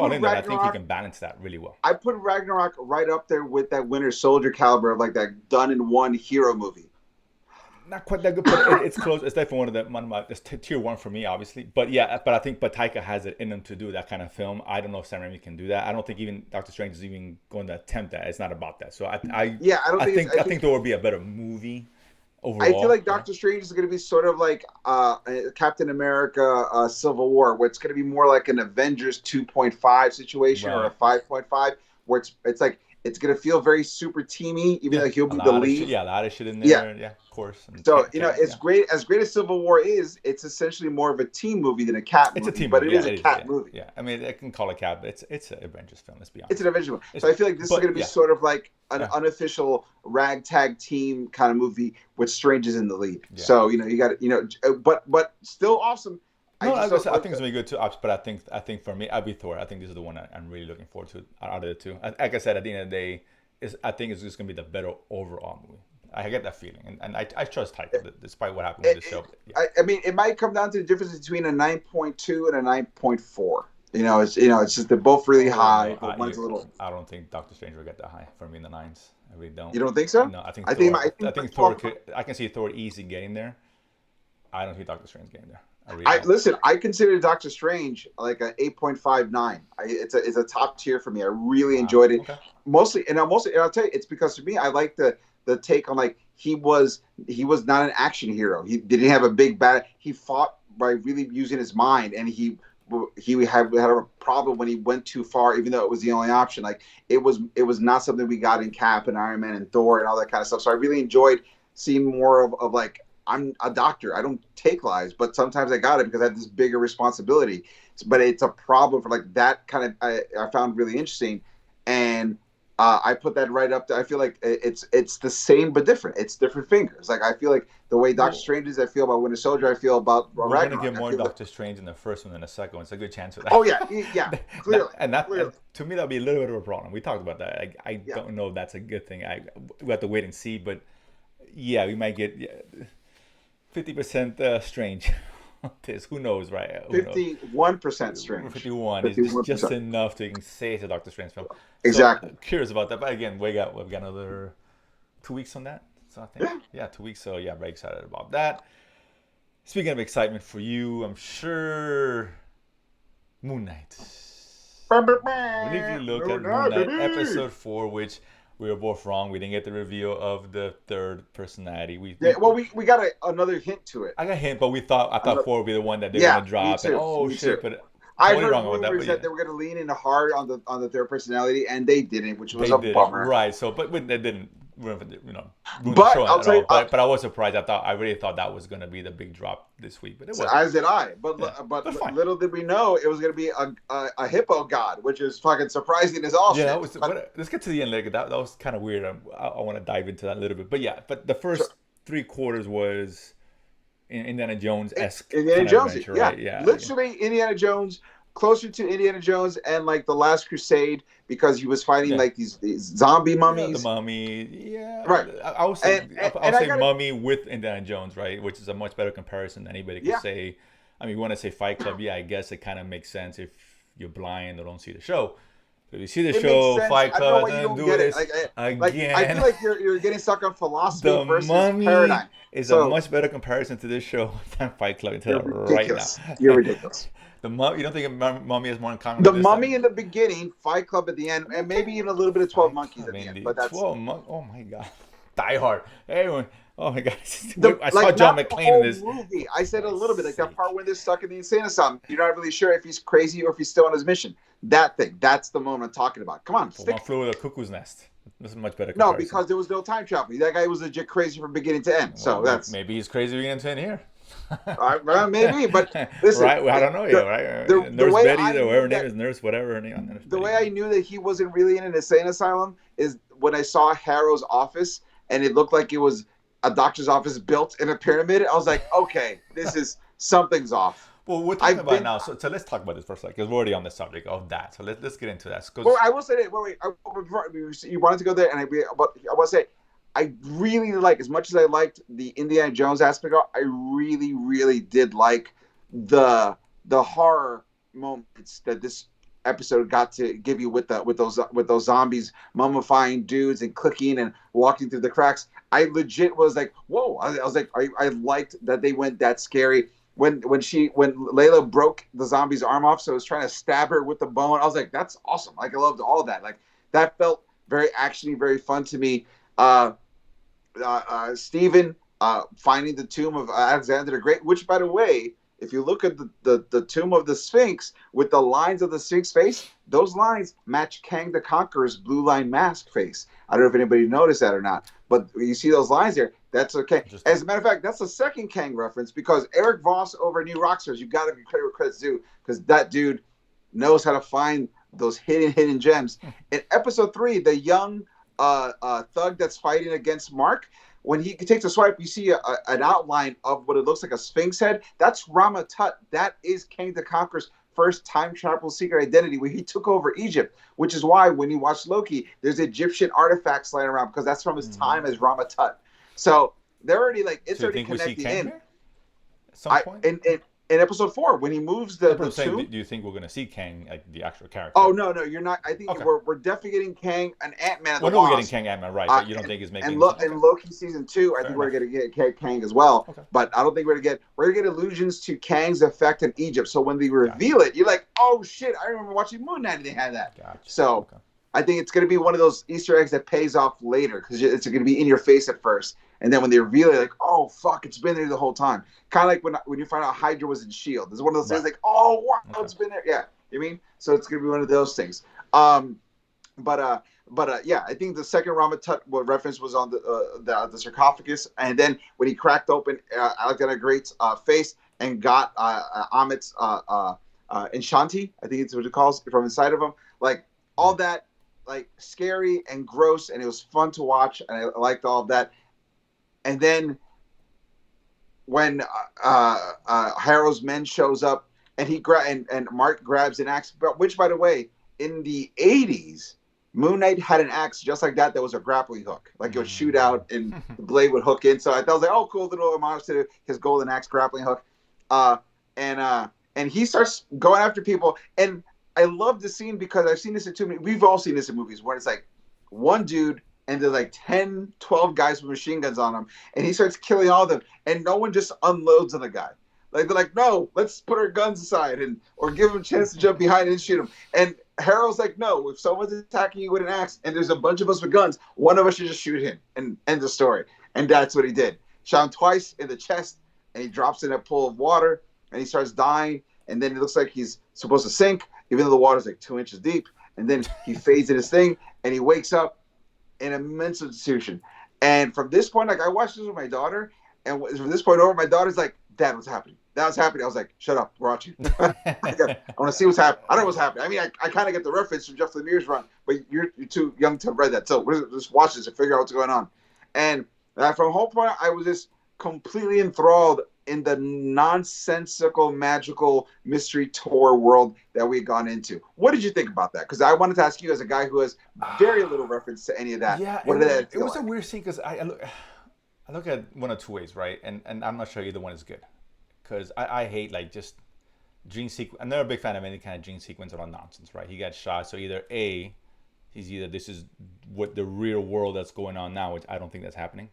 think he can balance that really well. I put Ragnarok right up there with that Winter Soldier caliber of like that done-in-one hero movie. Not quite that good, but it's close. It's definitely one of my it's tier one for me, obviously. But yeah, I think Taika has it in him to do that kind of film. I don't know if Sam Raimi can do that. I don't think even Doctor Strange is even going to attempt that. It's not about that. So I think there will be a better movie overall. I feel like Doctor Strange is going to be sort of like Captain America Civil War, where it's going to be more like an Avengers 2.5 situation, or a 5.5, where it's like it's going to feel very super teamy, even though he'll be the lead. A lot of shit in there. Yeah, of course. And so, it's great. As great as Civil War is, it's essentially more of a team movie than a cat movie. It's a team but movie. It is a cat movie. Yeah, I mean, I can call it cat, but it's an Avengers film, let's be honest. It's an Avengers film. So I feel like this is going to be sort of like an unofficial ragtag team kind of movie with strangers in the lead. Yeah. So, you got but still awesome. No, I think it's gonna be good too. But I think for me, I'd be Thor. I think this is the one I'm really looking forward to out of the two. Like I said, at the end of the day, I think it's just gonna be the better overall movie. I get that feeling, and I trust Taika despite what happened with the show. Yeah. I mean, it might come down to the difference between a 9.2 and a 9.4. It's just they're both really high. But one's a little. I don't think Doctor Strange will get that high for me in the nines. I really don't. You don't think so? No, I think Thor. I can see Thor easy getting there. I don't see Doctor Strange getting there. I consider Doctor Strange like an 8.59. It's a top tier for me. I really enjoyed it. Okay. Mostly, and I'll tell you, it's because to me, I like the take on like he was not an action hero. He didn't have a big bad. He fought by really using his mind, and he had a problem when he went too far, even though it was the only option. Like it was not something we got in Cap and Iron Man and Thor and all that kind of stuff. So I really enjoyed seeing more of like, I'm a doctor. I don't take lives, but sometimes I got it because I have this bigger responsibility. But it's a problem for like that kind of I found really interesting. And I put that right up there. I feel like it's the same but different. It's different fingers. Like I feel like the way Doctor Well, Strange is, I feel about Winter Soldier. I feel about we're gonna Ragnarok. get I more feel like, Doctor Strange in the first one than the second one. It's a good chance of oh yeah, that. yeah, clearly, And clearly, to me that'll be a little bit of a problem. We talked about that. I yeah. don't know if that's a good thing. We have to wait and see. But yeah, we might get 50% Strange. This who knows, right? Who knows? 51% Strange. 51 is just 51%. enough to even say it's a Doctor Strange film. So Exactly. curious about that. But again, we've got another 2 weeks on that. So I think Yeah. yeah, 2 weeks. So yeah, very excited about that. Speaking of excitement for you, I'm sure Moon Knight. We need to look No, at Moon no, Knight baby. episode 4, which we were both wrong. We didn't get the reveal of the third personality. Yeah. Well, we got another hint to it. I got a hint, but I thought Another, 4 would be the one that they're yeah. gonna Me drop, and too. oh Me too. shit, but I totally heard wrong about that. rumors But that yeah, they were going to lean in hard on the third personality, and they didn't, which was they a did it bummer. right. So, but they didn't ruin the But show I'll at tell all. you, But I was surprised. I really thought that was gonna be the big drop this week, but it wasn't. as did I. But Yeah, but fine. little did we know it was going to be a hippo god, which is fucking surprising as all Yeah, that shit. was. But Let's get to the end. Like that was kind of weird. I want to dive into that a little bit. But yeah, but the sure. first 3 quarters was Indiana Jones esque Indiana kind of Jones, adventure, yeah, right? Yeah, yeah. literally Indiana Jones, closer to Indiana Jones and like the Last Crusade because he was fighting Yeah. like these zombie Yeah, the mummies, mummy. Yeah, right? I would say I would I say got it. mummy with Indiana Jones, right? Which is a much better comparison than anybody could Yeah, say. I mean, you want to say Fight Club? Yeah, I guess it kind of makes sense if you're blind or don't see the show. So if you see the it makes show, sense. Fight I don't know Club, why you and don't do get it. this I feel again. like you're getting stuck on philosophy The versus Mummy paradigm. is a So much better comparison to this show than Fight Club. I tell you're you that right now. ridiculous. You're ridiculous. You don't think Mummy has more in common The with this Mummy than? in the beginning, Fight Club at the end, and Okay, maybe even a little bit of 12 Fight Monkeys Club at the in end. the But that's 12 month. Oh my god, Die Hard. Everyone. Oh my god, the I saw like John not the McClane in whole this. movie. I For said a Christ's little bit, like that sake. part when they're stuck in the insane asylum. You're not really sure if he's crazy or if he's still on his mission. That thing. That's the moment I'm talking about. Come on, For One stick. Flew Over the Cuckoo's Nest. This is a much better No, comparison. because there was no time travel. That guy was legit crazy from beginning to end. Well, So that's maybe he's crazy being in here. well, maybe. But listen, Right? Well, I don't know yet, right? the Nurse way Betty, I or knew whatever her name that is, Nurse, whatever her name, Nurse the Betty. way I knew that he wasn't really in an insane asylum is when I saw Harrow's office and it looked like it was a doctor's office built in a pyramid. I was like, okay, this is something's off. Well, we're talking I've about it been now, so let's talk about this for a second, because we're already on the subject of that. So let's get into that. well, Because I will say that. Wait. You wanted to go there, and I want to say, I really like as much as I liked the Indiana Jones aspect. I really, really did like the horror moments that this episode got to give you with those zombies mummifying dudes and clicking and walking through the cracks. I legit was like, whoa! I was like, I liked that they went that scary. When Layla broke the zombie's arm off, so I was trying to stab her with the bone. I was like, that's awesome. Like I loved all of that. Like that felt very actiony, very fun to me. Stephen finding the tomb of Alexander the Great, which, by the way, if you look at the tomb of the Sphinx with the lines of the Sphinx face, those lines match Kang the Conqueror's blue line mask face. I don't know if anybody noticed that or not, but you see those lines there. That's okay. interesting. As a matter of fact, that's the second Kang reference because Eric Voss over New Rockstars, you got to give credit where credit's due because that dude knows how to find those hidden gems. In episode 3, the young thug that's fighting against Mark, when he takes a swipe, you see an outline of what it looks like a Sphinx head. That's Rama Tut. That is Kang the Conqueror's first time travel secret identity when he took over Egypt, which is why when you watch Loki, there's Egyptian artifacts lying around because that's from his time as Rama Tut. So they're already like it's So you already think we see connecting Kang in. here at some point? In episode 4 when he moves That's what the I'm saying. tomb. Do you think we're gonna see Kang, like the actual character? Oh no, you're not. I think Okay. we're definitely getting Kang and Ant-Man and Well, the no, we're getting Wasp. Kang Ant-Man, right? But you don't think he's making And okay. Loki season 2, I Fair think we're enough. gonna get Kang as well. Okay. But I don't think we're gonna get allusions to Kang's effect in Egypt. So when they reveal Gotcha. it, you're like, oh shit! I remember watching Moon Knight and they had that. Gotcha. So Okay. I think it's gonna be one of those Easter eggs that pays off later because it's gonna be in your face at first, and then when they reveal it, like, oh fuck, it's been there the whole time. Kind of like when you find out Hydra was in Shield. It's one of those things Right. like, oh wow, Okay. it's been there. Yeah, you mean? So it's gonna be one of those things. But yeah, I think the second Rama Tut reference was on the sarcophagus, and then when he cracked open Alexander the Great's face and got Amit's Enchanti, I think it's what it calls from inside of him. Like all that like scary and gross, and it was fun to watch, and I liked all of that. And then when Harrow's men shows up, and and Mark grabs an axe, which, by the way, in the '80s, Moon Knight had an axe just like that was a grappling hook. Like it would shoot out and the blade would hook in. So I thought, I was like, oh, cool little homage to his golden axe grappling hook. Uh, and he starts going after people. And I love the scene because I've seen this in too many. We've all seen this in movies where it's like one dude and there's like 10, 12 guys with machine guns on him, and he starts killing all of them, and no one just unloads on the guy. Like they're like, no, let's put our guns aside or give him a chance to jump behind and shoot him. And Harold's like, no, if someone's attacking you with an axe and there's a bunch of us with guns, one of us should just shoot him and end the story. And that's what he did. Shot him twice in the chest, and he drops in a pool of water, and he starts dying. And then it looks like he's supposed to sink, even though the water's like 2 inches deep. And then he fades in his thing, and he wakes up in a mental institution. And from this point, like I watched this with my daughter, and from this point over, my daughter's like, Dad, what's happening? That was happening. I was like, shut up, we're watching. I want to see what's happening. I don't know what's happening. I mean, I kind of get the reference from Jeff Lemire's run, but you're too young to have read that. So we're just watch this and figure out what's going on. And from a whole point, I was just completely enthralled in the nonsensical, magical mystery tour world that we had gone into. What did you think about that? Because I wanted to ask you, as a guy who has very little reference to any of that. Yeah, what did it was like? A weird scene because I look at one of two ways, right? And I'm not sure either one is good. Because I hate like just dream sequence. I'm never a big fan of any kind of dream sequence or nonsense, right? He got shot, so either A, this is what the real world that's going on now, which I don't think that's happening,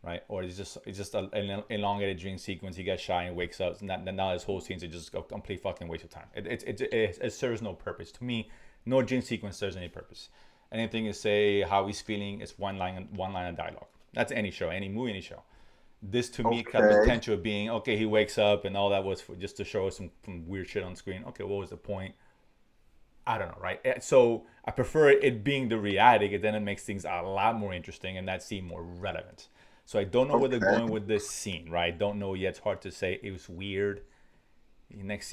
right? Or it's just an elongated dream sequence. He gets shot and wakes up, and now his whole scene's just a complete fucking waste of time. It serves no purpose to me. No dream sequence serves any purpose. Anything is say how he's feeling is one line of dialogue. That's any show, any movie, any show. This to me got the potential of being okay. He wakes up and all that was just to show us some weird shit on screen. Okay, what was the point? I don't know, right? So I prefer it being the reality, because then it makes things a lot more interesting and that scene more relevant. So I don't know where they're going with this scene, right? Don't know yet. It's hard to say. It was weird. Next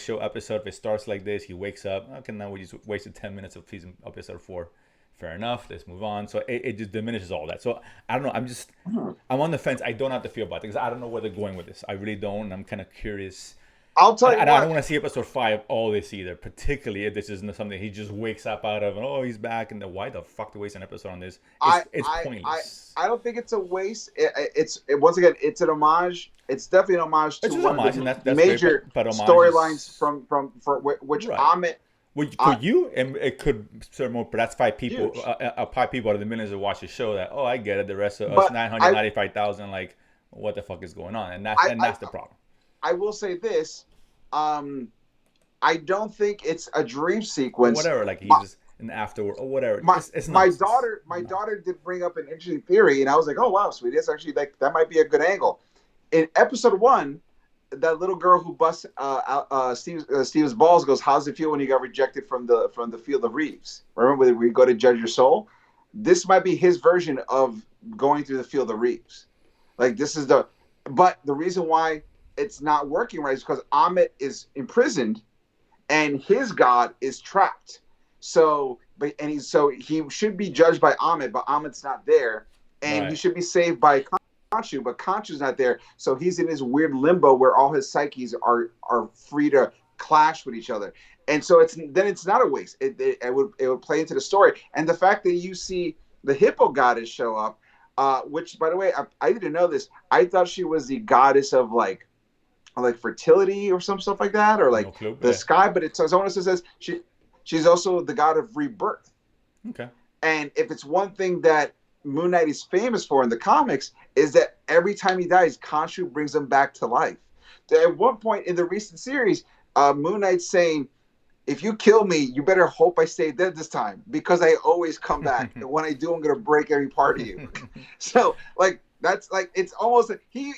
show episode, if it starts like this, he wakes up. Okay, now we just wasted 10 minutes of episode 4. Fair enough. Let's move on. So it just diminishes all that. So I don't know. I'm on the fence. I don't have to feel about it because I don't know where they're going with this. I really don't. And I'm kind of curious. I'll tell you. And I don't want to see episode 5 all this either. Particularly if this isn't something he just wakes up out of and he's back. And then why the fuck to waste an episode on this? It's pointless. I don't think it's a waste. Once again, it's an homage. It's definitely an homage to one of the major storylines from which Amit. Well, could you? And it could serve more. But that's 5 people. 5 people out of the millions that watch the show. That I get it. The rest of us 995,000. Like, what the fuck is going on? And that's the problem. I will say this. I don't think it's a dream sequence. Or whatever. Like he's just an afterward or whatever. My daughter did bring up an interesting theory, and I was like, oh wow, sweetie, that's actually like that might be a good angle. In episode 1. That little girl who busts Steve's balls goes, "How's it feel when you got rejected from the Field of Reeves?" Remember when we go to judge your soul? This might be his version of going through the Field of Reeves. Like this is but the reason why it's not working right is because Amit is imprisoned, and his god is trapped. So he should be judged by Amit, but Amit's not there, and he should be saved by Khonshu, but Khonshu's not there, so he's in this weird limbo where all his psyches are free to clash with each other, and so it's not a waste. It would play into the story, and the fact that you see the hippo goddess show up, which by the way I didn't know this. I thought she was the goddess of like fertility or some stuff like that, or like the sky, but someone else says she's also the god of rebirth. Okay, and if it's one thing that Moon Knight is famous for in the comics is that every time he dies, Khonshu brings him back to life. At one point in the recent series, Moon Knight's saying, if you kill me, you better hope I stay dead this time because I always come back. And when I do, I'm going to break every part of you. So like, that's like, it's almost like he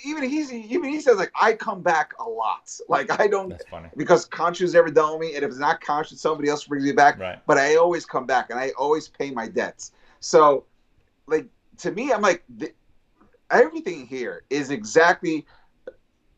says like, I come back a lot. Like I don't, that's funny. Because Khonshu's never done with me. And if it's not Khonshu, somebody else brings me back. Right. But I always come back and I always pay my debts. So, like, to me, I'm like, everything here is exactly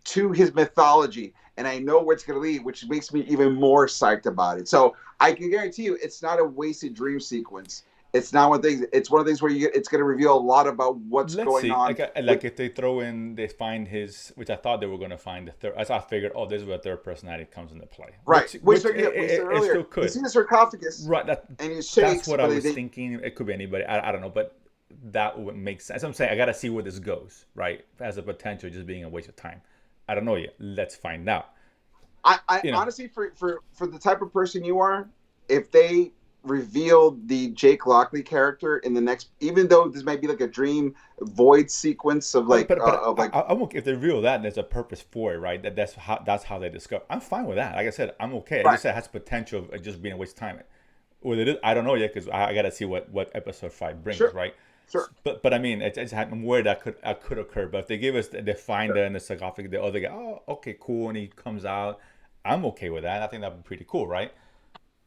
to his mythology, and I know where it's going to lead, which makes me even more psyched about it. So I can guarantee you, it's not a wasted dream sequence. It's not one thing. It's one of the things where it's going to reveal a lot about what's Let's going see. on. Like if they throw in, they find his, which I thought they were going to find the third. As I figured, oh, this is where third personality comes into play. Right. Which We said it earlier, still you could. see the sarcophagus, Right. and he That's shakes, what I but was thinking. It could be anybody. I don't know, but that would make sense. I'm saying I got to see where this goes. Right. As a potential, just being a waste of time. I don't know yet. Let's find out. I You know. honestly, for the type of person you are, if they revealed the Jake Lockley character in the next, even though this might be like a dream void sequence of But like but but of like I'm okay if they reveal that. There's a purpose for it, right? That's how they discover. I'm fine with that. Like I said, I'm okay. I right, just said it has potential of just being a waste of time. Whether it is, I don't know yet because I got to see what episode 5 brings, sure, right? sure, But I mean, I'm worried that could occur. But if they give us the sure. finder and the sarcophagus, the other guy, oh, okay, cool, and he comes out, I'm okay with that. I think that'd be pretty cool, right?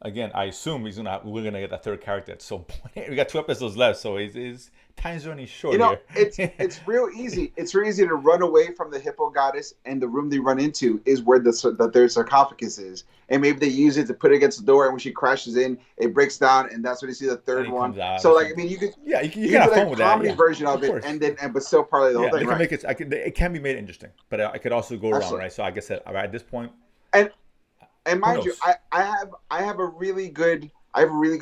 Again, I assume we're gonna get a third character at some point. We got 2 episodes left, so his time's running You short know, here. it's real easy. It's real easy to run away from the hippo goddess, and the room they run into is where the third sarcophagus is. And maybe they use it to put it against the door, and when she crashes in, it breaks down, and that's when you see the And third he one. comes out or So, like, I something. mean, Yeah, you you can could have do like fun a with that. comedy Yeah, version of of it, course. but still parlay the whole Yeah, thing, they can right? make it. It can be made interesting, but it could also go wrong, Absolutely. right? So, like I said, at this point, And who mind you, knows? I have a really good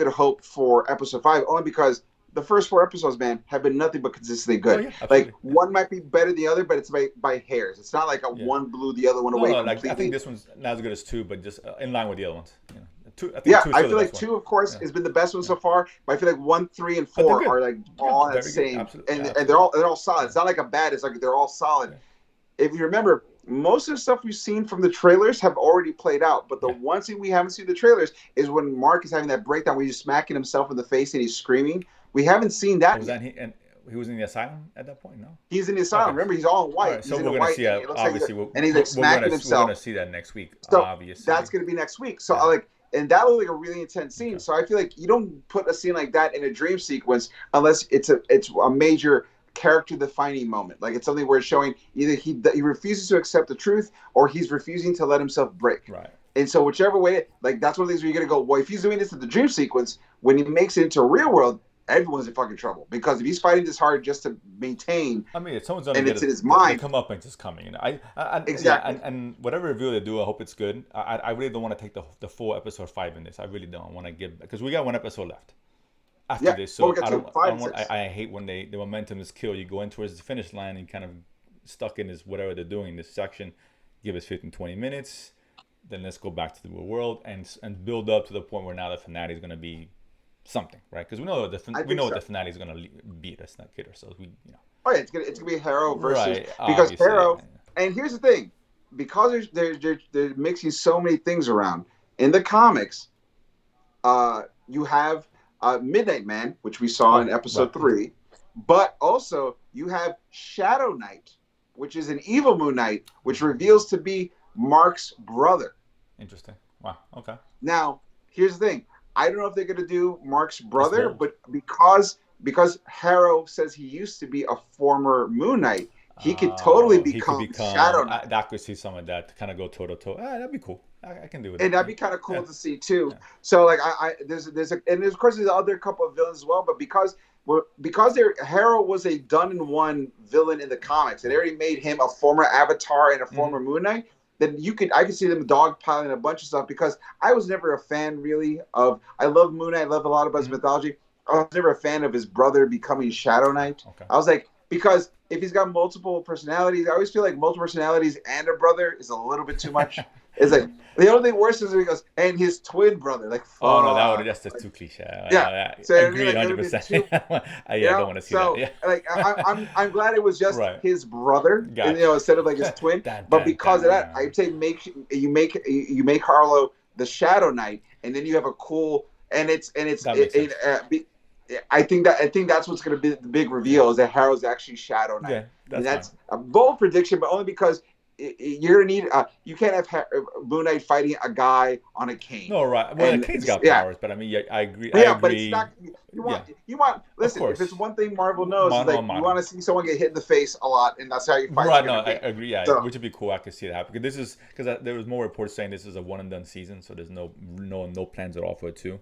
hope for episode 5, only because the first 4 episodes, man, have been nothing but consistently Oh good. yeah, Like absolutely. Yeah, one might be better than the other, but it's by hairs. It's not like a yeah. one blew the other one No, away no. Like I think completely. this one's not as good as 2, but just in line with the other ones. Two. I think Yeah, 2 is I still the feel like best one. 2, of course, Yeah, has been the best one yeah. so far. But I feel like 1, 3, and But they're 4 good. are like Good, all that very good. same, Absolutely, yeah, and absolutely. they're all solid. Yeah, It's not like a bad. It's like they're all solid. yeah, If you remember, most of the stuff we've seen from the trailers have already played out. But the yeah. one thing we haven't seen in the trailers is when Mark is having that breakdown where he's smacking himself in the face and he's screaming. We haven't seen Oh, that was yet. that he was in the asylum at that point? No. He's in the asylum. Okay. Remember, he's all in All white. right. So He's in we're a gonna white, see. and it looks like Obviously, and he's like smacking we're gonna himself. see that next week. So that's Obviously. going to be next week. So Yeah. and that looks like a really intense scene. Okay. So I feel like you don't put a scene like that in a dream sequence unless it's a major character defining moment. Like it's something where it's showing either he refuses to accept the truth or he's refusing to let himself break. Right. And so whichever way, like that's one of the things where you're gonna go, well, if he's doing this in the dream sequence, when he makes it into real world, everyone's in fucking trouble because if he's fighting this hard just to maintain, I mean, if someone's gonna and get it's in his the mind, comeuppance is coming. Yeah, exactly. and whatever review they do, I hope it's good. I really don't want to take the full episode 5 in this. I really don't want to give because we got 1 episode left after Yeah, this. well, So we got I to don't, I five don't and want. six. I hate when the momentum is killed. You go in towards the finish line and kind of stuck in this whatever they're doing. This section, give us 15, 20 minutes. Then let's go back to the real world and build up to the point where now the finale is going to be something, right? Because we know I we think know what so. the finale is going to be. Let's not kid ourselves. Oh yeah, it's gonna be Harrow versus Right, because obviously, Harrow. yeah. And here's the thing, because they're mixing so many things around in the comics. You have Midnight Man, which we saw in Oh, right. episode 3, but also you have Shadow Knight, which is an evil Moon Knight, which reveals to be Mark's brother. Interesting. Wow. Okay. Now, here's the thing. I don't know if they're going to do Mark's It's brother, bold. but because Harrow says he used to be a former Moon Knight, he could totally He could become Shadow become. Knight. I could see some of that to kind of go toe to toe. That'd be cool. I can do with And that. that'd Yeah. be kind of cool Yeah. to see too. Yeah. So like and of course there's other couple of villains as well, but because Harrow was a done in one villain in the comics, and they already made him a former Avatar and a Mm-hmm. former Moon Knight. Then I could see them dogpiling a bunch of stuff because I was never a fan really of. I love Moon Knight, I love a lot about his Mm-hmm. mythology. I was never a fan of his brother becoming Shadow Knight. Okay. I was like, because if he's got multiple personalities, I always feel like multiple personalities and a brother is a little bit too much. It's like the only thing worse is when he goes and his twin brother. Like, fuck. Oh no, that's just too cliche. Yeah. I So agree like, it would've been 100%. too, Yeah, I don't want to see so, that. Yeah. like I'm glad it was just Right. his brother, Gotcha. instead of like his twin. Dun, But dun, because of that, dun. I'd say you make Harlow the Shadow Knight, and then you have a cool and That makes sense. I think that's what's going to be the big reveal is that Harrow's actually Shadow Knight. Yeah, And that's that's a bold prediction, but only because you're gonna need. You can't have Moon Knight fighting a guy on a cane, No, right. Well, and Kane's just, got yeah, powers, but I mean, yeah, I agree. I yeah, but it's agree. not. You want, Yeah, you want. of Listen, if it's course. one thing Marvel knows is Mano a like you want mano. to see someone get hit in the face a lot, and that's how your fights are Right, no, gonna I be. agree. Yeah, So which would be cool. I could see it happen. Because this is because there was more reports saying this is a one and done season, so there's no plans at all for it too.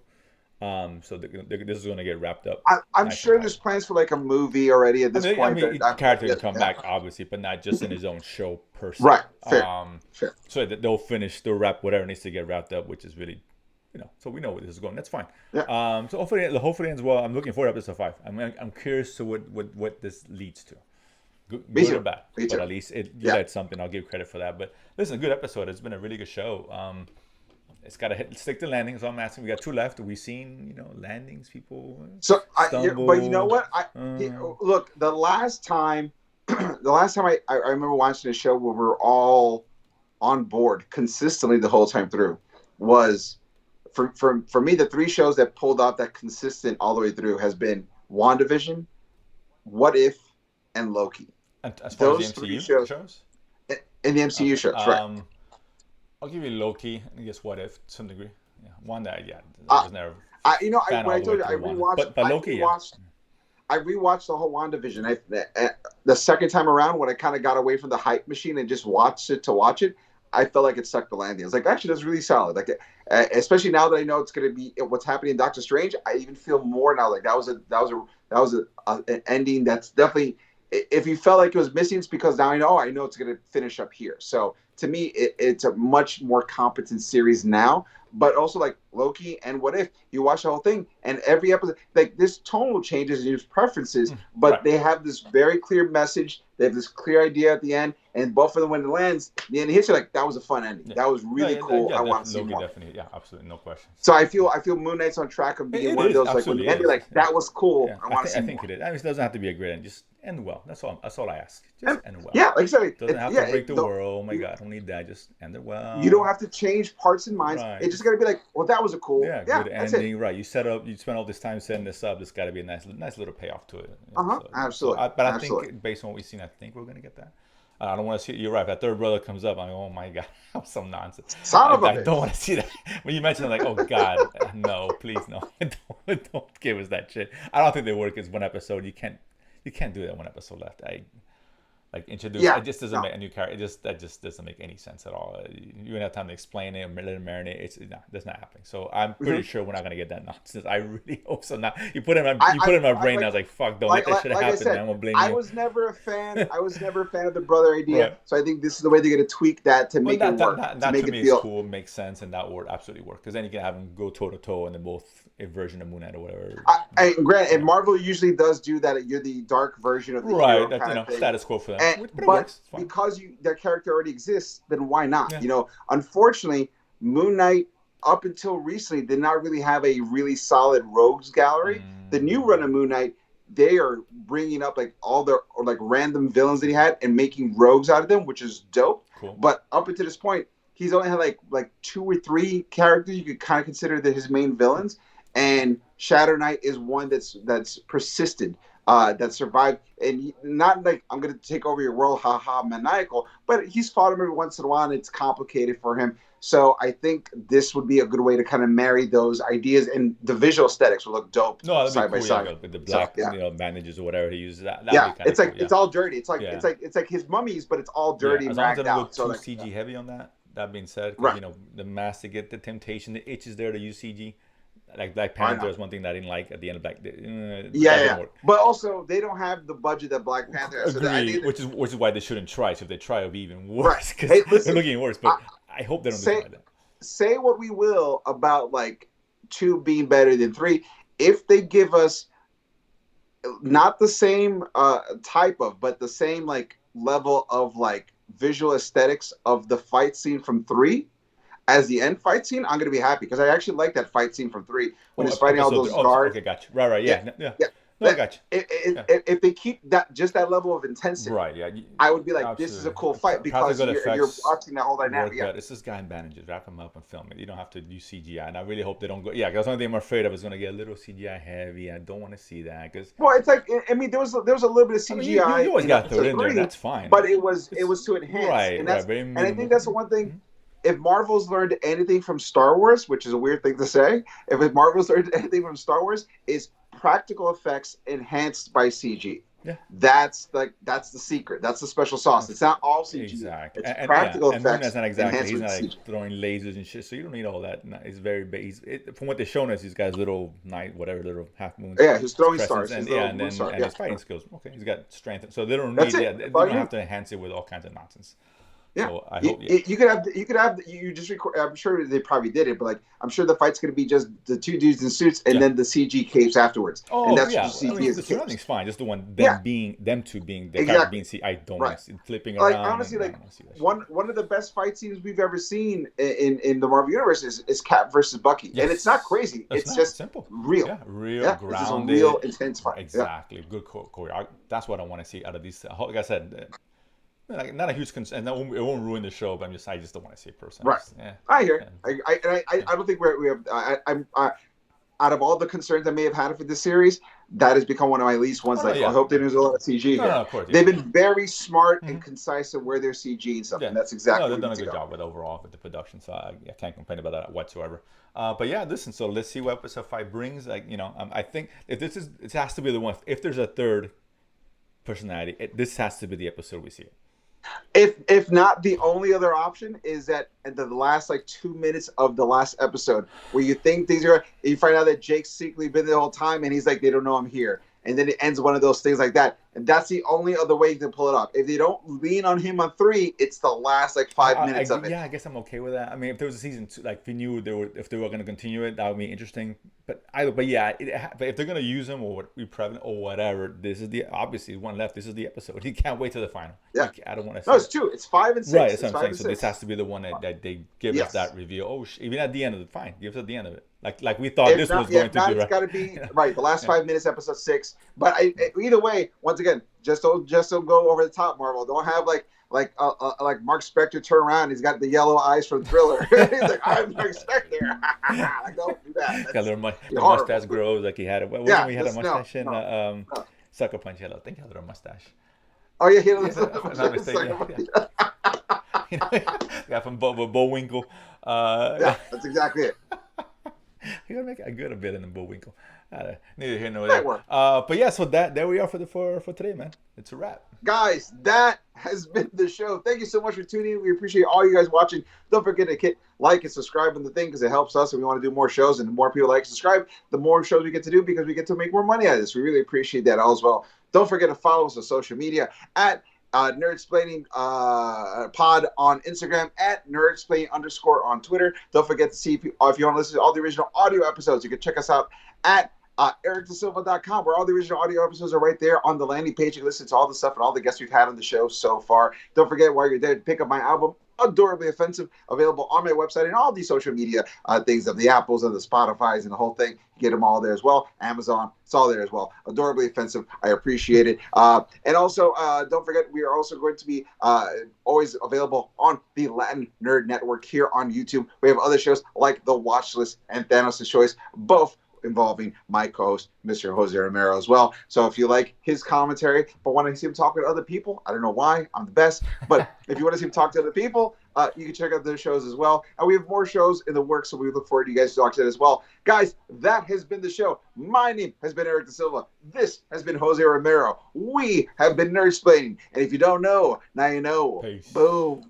So this is going to get wrapped up I'm nice and sure tight. there's plans for like a movie already at I this mean, I point. mean, the character Yeah, can come yeah. back obviously, but not just in his own show per se. Right, fair, fair. So they'll wrap whatever needs to get wrapped up, which is really, so we know where this is going. That's fine. Yeah, So hopefully ends well. I'm looking forward to episode 5. I'm curious to what this leads to. me Good or too. bad, Me but too. at least you Yeah. led something. I'll give credit for that. But listen, good episode. It's been a really good show. It's got to stick the landing. So I'm asking. We got 2 left. We've seen landings. People So, but you know stumble. what? Uh, Look, the last time, the last time I remember watching a show where we were all on board consistently the whole time through was for me the 3 shows that pulled off that consistent all the way through has been WandaVision, What If, and Loki. and as far as the Those 3 MCU shows shows, in the MCU okay. shows, right? I'll give you Loki. I guess what if to some degree. Yeah, Wanda. Yeah, I Uh, was never fan when I all the way told you through Wanda. But Loki, yeah. I rewatched the whole WandaVision. The second time around, when I kind of got away from the hype machine and just watched it to watch it, I felt like it sucked the landing. I was like, actually, that's really solid. Like, especially now that I know it's going to be what's happening in Doctor Strange, I even feel more now. Like an ending that's definitely. If you felt like it was missing, it's because now I know it's going to finish up here. So to me, it's a much more competent series now. But also like Loki and What If, you watch the whole thing, and every episode, like this tonal changes and use preferences, but Right. they have this very clear message. They have this clear idea at the end, and both of them when it lands, the end hits you like that was a fun ending. Yeah. That was No, really yeah, cool. I want to see Loki more. definitely. Yeah, absolutely, no questions. So I feel Moon Knight's on track of being It one of is those like when the absolutely end you're is. like that was cool. Yeah, I want to see I more. think it is. I mean, it doesn't have to be a great end. Just end well. That's all. That's all I ask. Just And end well. yeah, like I said, Doesn't have yeah, to break the world. Oh my God, I don't need that. Just end it you don't well. have to change parts and minds. Right. It just got to be like, well, that was a cool. Yeah, Yeah, good that's it. ending. Right. You set up. You spent all this time setting this up. There's got to be a nice little payoff to it. Absolutely, But I absolutely. think based on what we've seen, I think we're gonna get that. I don't want to see. You're right. If that third brother comes up, I'm like, oh my God, that was some nonsense. Son of a I don't bitch. want to see that. When you mentioned, it, like, oh God, no, please, no, don't give us that shit. I don't think they work as one episode. You can't do that one episode left. Like introduce. Yeah, It just doesn't no. make a new character. That just doesn't make any sense at all. You don't have time to explain it or let it marinate. That's not happening. So I'm pretty sure we're not gonna get that nonsense. I really hope so. Now you put it in my brain. I was like, fuck, don't let that shit Like I happen. Man. said, I'm gonna blame I you. was never a fan. I was never a fan of the brother idea. Right. So I think this is the way they're going to tweak that to Well, make it work, to that make to it me feel. is cool, makes sense, and that would absolutely work. Because then you can have them go toe to toe, and then both a version of Moon Knight or whatever. And Marvel usually does do that. You're the dark version of the hero Right, that kind of thing. status quo for them. And, But it but works. It's fine. because that character already exists, then why not? Yeah. Unfortunately, Moon Knight up until recently did not really have a really solid rogues gallery. The new run of Moon Knight, they are bringing up like all the like random villains that he had and making rogues out of them, which is dope. Cool. But up until this point, he's only had like 2 or 3 characters you could kind of consider his main villains, and Shadow Knight is one that's persisted. That survived, and not like I'm gonna take over your world, haha, maniacal. But he's fought him every once in a while, and it's complicated for him. So I think this would be a good way to kind of marry those ideas, and the visual aesthetics will look dope No, that'd side be by cool. side. Yeah, with the black, So, bandages or whatever he uses. That'd yeah, be kind it's of like cool. it's all dirty. It's like Yeah. it's like his mummies, but it's all Yeah, dirty as and long as ragged they don't go out. So too like, CG heavy on that. That being said, right. because the mask to get the temptation, the itch is there to use CG. Like Black I Panther know. is one thing that I didn't like at the end of that didn't Yeah. work. But also they don't have the budget that Black Panther has. So I Agree, think which is why they shouldn't try. So if they try, it'll be even worse because Hey, they're listen, looking worse. But I hope they don't do say something like that. say what we will about like 2 being better than 3. If they give us not the same type of, but the same like level of like visual aesthetics of the fight scene from 3 as the end fight scene, I'm gonna be happy because I actually like that fight scene from 3 when he's fighting all Episode those three. Oh, guards. okay, gotcha. Right, Yeah, yeah. yeah. No, I got you. Yeah. if they keep that level of intensity, Right. Yeah. I would be like, this is a Absolutely. cool fight because Practical you're effects watching that whole dynamic. work Yeah. better. It's just guy in bandages. Wrap him up and film it. You don't have to use CGI. And I really hope they don't go. Yeah, because the only thing I'm afraid of is going to get a little CGI heavy. I don't want to see that because Well, it's like, I mean, there was a little bit of I mean you CGI always in got to throw it episode in there, and three, that's fine. but it was to enhance, Right. and Right. that's Very and I think minimal. that's the one thing. If Marvel's learned anything from Star Wars, which is a weird thing to say, if Marvel's learned anything from Star Wars, is practical effects enhanced by CG. Yeah. That's the secret. That's the special sauce. It's not all CG. Exactly. It's And yeah, practical and Moonknight's effects not exactly. enhanced He's with not like CG. throwing lasers and shit. So you don't need all that. No, it's very. From what they're showing us, he's got his little night, whatever, little half moons. Yeah, he's throwing Crescents, stars. and His yeah, little and moon then star. and Yeah, his fighting skills. Okay, he's got strength. So they don't that's need. it. Yeah, they That's all don't you have need. to enhance it with all kinds of nonsense. Yeah, So I hope. Yeah. you could have you just record. I'm sure they probably did it, but like I'm sure the fight's going to be just the two dudes in suits and Yeah. then the CG capes afterwards, and Oh that's yeah, what CG I mean is. the The surrounding's capes. fine. Just the one Yeah, them two being the character exactly. being see. I don't Right. want to see flipping Like around. honestly, And I like don't want to see that shit. one of the best fight scenes we've ever seen in the Marvel universe is Cap versus Bucky, and it's not Yes, crazy. it's It's not just simple. real. Yeah, real Yeah, it's just a real grounded. intense fight. Yeah, Exactly, good choreo. That's what I want to see out of these. Like I said, like, not a huge concern, and it won't ruin the show. But I just don't want to see it personally. right. Yeah, I hear. yeah, I don't think we have. I'm out of all the concerns I may have had for this series, that has become one of my least ones. oh no, Like, I yeah, hope they yeah. use a lot of CG No, here. no, of course, They've yeah. been very smart and Hmm. concise in where they're CG and stuff, Yeah, and that's no, exactly they've where we done a need to good go. job with overall with the production, so I can't complain about that whatsoever. But yeah, listen. So let's see what episode 5 brings. Like I think if it has to be the one. If there's a third personality, this has to be the episode we see it. If not, the only other option is that at the last like 2 minutes of the last episode, where you think things are, you find out that Jake's secretly been there the whole time, and he's like, they don't know I'm here, and then it ends one of those things like that, and that's the only other way you can pull it off. If they don't lean on him on 3, it's the last like 5 minutes of it. Yeah, I guess I'm okay with that. I mean, if there was a season 2, like if we knew if they were going to continue it, that would be interesting. But yeah, but if they're going to use them or we prevalent or whatever, this is obviously one left. This is the episode. You can't wait till the final. Yeah. I don't want to. No, it's 2. It's 5 and 6. Right, that's It's what I'm 5 saying. and So 6. this has to be the one that they give us Yes. that reveal. Oh, even at the end of it, fine. Give us at the end of it. Like we thought If this not, was going if to not, be. it's Right. got to be right. The last Yeah. 5 minutes, episode 6. But either way, once again, just don't go over the top, Marvel. Don't have like Mark Spector turn around. He's got the yellow eyes from Thriller. He's like, I'm Mark Spector. Like, don't do that. Got a That's little the horrible. mustache grows like he had it. What Yeah, we had a no, mustache in no. Sucker Punch. I think he had a little mustache. Oh yeah, If I'm not mistaken. Guy from Bullwinkle. Yeah, that's exactly it. You gotta make a good bit in the Bullwinkle. Neither here nor That there. worked. But yeah, so there we are for today, man. It's a wrap. Guys, that has been the show. Thank you so much for tuning in. We appreciate all you guys watching. Don't forget to hit like and subscribe on the thing because it helps us and we want to do more shows. And the more people like and subscribe, the more shows we get to do because we get to make more money out of this. We really appreciate that as well. Don't forget to follow us on social media at Nerdsplaining pod on Instagram, at Nerdsplaining _ on Twitter. Don't forget to see if you want to listen to all the original audio episodes. You can check us out at ericdasilva.com, where all the original audio episodes are right there on the landing page. You can listen to all the stuff and all the guests we've had on the show so far. Don't forget, while you're there, to pick up my album, Adorably Offensive, available on my website and all these social media things of the Apples and the Spotify's and the whole thing. You get them all there as well. Amazon, it's all there as well. Adorably Offensive. I appreciate it. And also, don't forget, we are also going to be always available on the Latin Nerd Network here on YouTube. We have other shows like The Watch List and Thanos' Choice, both involving my co-host, Mr. Jose Romero, as well. So if you like his commentary, but want to see him talk with other people, I don't know why, I'm the best, but if you want to see him talk to other people, you can check out those shows as well. And we have more shows in the works, so we look forward to you guys talking to that as well. Guys, that has been the show. My name has been Eric Da Silva. This has been Jose Romero. We have been Nerdsplaining. And if you don't know, now you know. Peace. Boom.